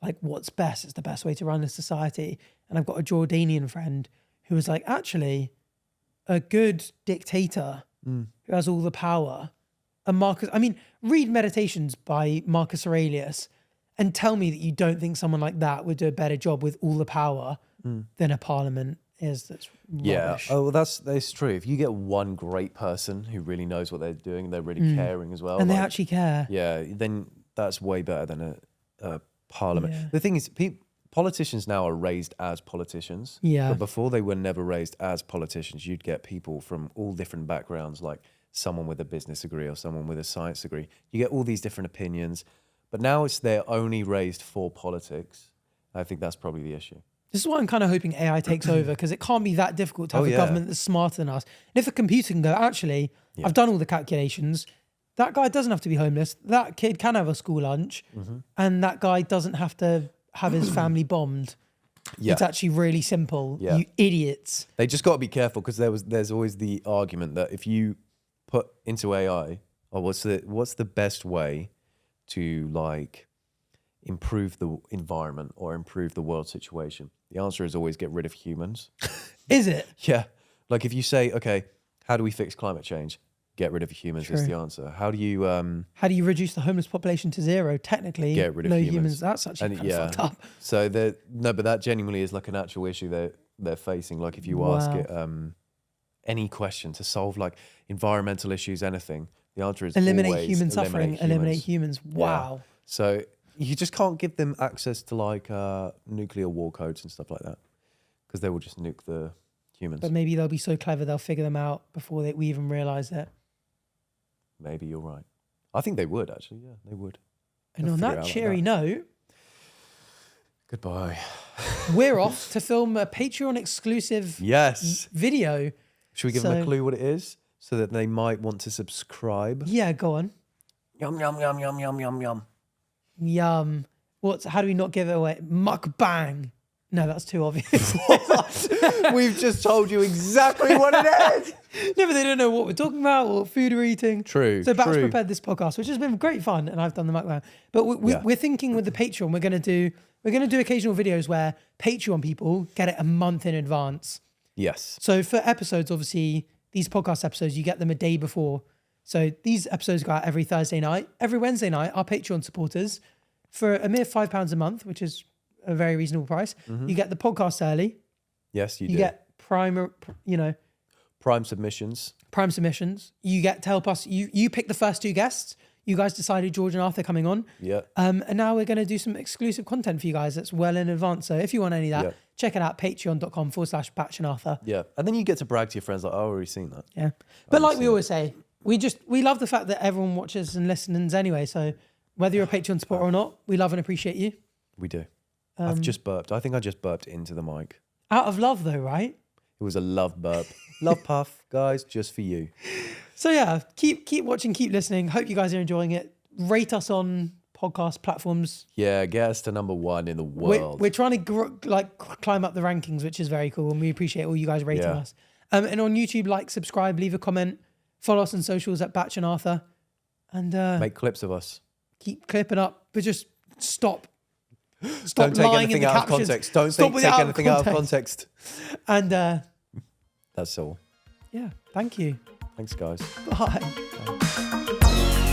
like what's best. It's the best way to run a society. And I've got a Jordanian friend who was like, actually, a good dictator who has all the power. And Marcus, I mean, read Meditations by Marcus Aurelius and tell me that you don't think someone like that would do a better job with all the power than a parliament is. That's rubbish. Yeah. Oh, well, that's true. If you get one great person who really knows what they're doing and they're really caring as well. And they actually care. Yeah, then that's way better than a parliament. Yeah. The thing is, politicians now are raised as politicians. Yeah. But before they were never raised as politicians, you'd get people from all different backgrounds, like someone with a business degree or someone with a science degree. You get all these different opinions. But now they're only raised for politics. I think that's probably the issue. This is why I'm kind of hoping AI takes over, because it can't be that difficult to have a government that's smarter than us. And if a computer can go, actually, I've done all the calculations, that guy doesn't have to be homeless, that kid can have a school lunch, and that guy doesn't have to have his family bombed. Yeah. It's actually really simple. Yeah. You idiots. They just got to be careful, because there's always the argument that if you put into AI, what's the best way to like improve the environment or improve the world situation? The answer is always get rid of humans. Is it? Yeah. Like if you say, okay, how do we fix climate change? Get rid of humans is the answer. How do you reduce the homeless population to zero? Technically, get rid of humans. That's actually kind of fucked up. So but that genuinely is like an actual issue they're facing. Like if you ask it any question to solve like environmental issues, anything, the answer is eliminate human suffering, eliminate humans. Wow. Yeah. So you just can't give them access to like nuclear war codes and stuff like that, because they will just nuke the humans. But maybe they'll be so clever they'll figure them out before we even realise it. Maybe you're right. I think they would actually. Yeah, they would. And on that cheery note, goodbye. We're off to film a Patreon exclusive video. Should we give them a clue what it is, so that they might want to subscribe? Yeah, go on. Yum yum yum yum yum yum yum. Yum. How do we not give it away? Mukbang. No, that's too obvious. We've just told you exactly what it is. No, but they don't know what we're talking about or what food we're eating. True. So Bach's prepared this podcast, which has been great fun, and I've done the mukbang. But we're thinking with the Patreon, we're going to do occasional videos where Patreon people get it a month in advance. Yes. So for episodes, obviously, these podcast episodes, you get them a day before. So these episodes go out every Thursday night. Every Wednesday night, our Patreon supporters, for a mere £5 a month, which is a very reasonable price, you get the podcast early. Yes, you do. You get prime submissions. Prime submissions. You get to help us. You pick the first two guests. You guys decided George and Arthur coming on. Yeah. And now we're going to do some exclusive content for you guys that's well in advance. So if you want any of that, check it out, patreon.com/Batch and Arthur. Yeah. And then you get to brag to your friends like, oh, I've already seen that. Yeah. But like we always say, we love the fact that everyone watches and listens anyway. So Whether you're a Patreon supporter or not, we love and appreciate you. We do. I've just burped. I think I just burped into the mic. Out of love though, right? It was a love burp. Love puff, guys, just for you. So yeah, keep watching, keep listening. Hope you guys are enjoying it. Rate us on podcast platforms. Yeah, get us to number 1 in the world. We're trying to climb up the rankings, which is very cool, and we appreciate all you guys rating us. And on YouTube, like, subscribe, leave a comment, follow us on socials at Batch and Arthur, and make clips of us. Keep clipping up, but just stop. Don't take lying anything in the out of captions. context. Don't take anything out of context. And that's all. Yeah, thank you. Thanks, guys. Bye. Bye.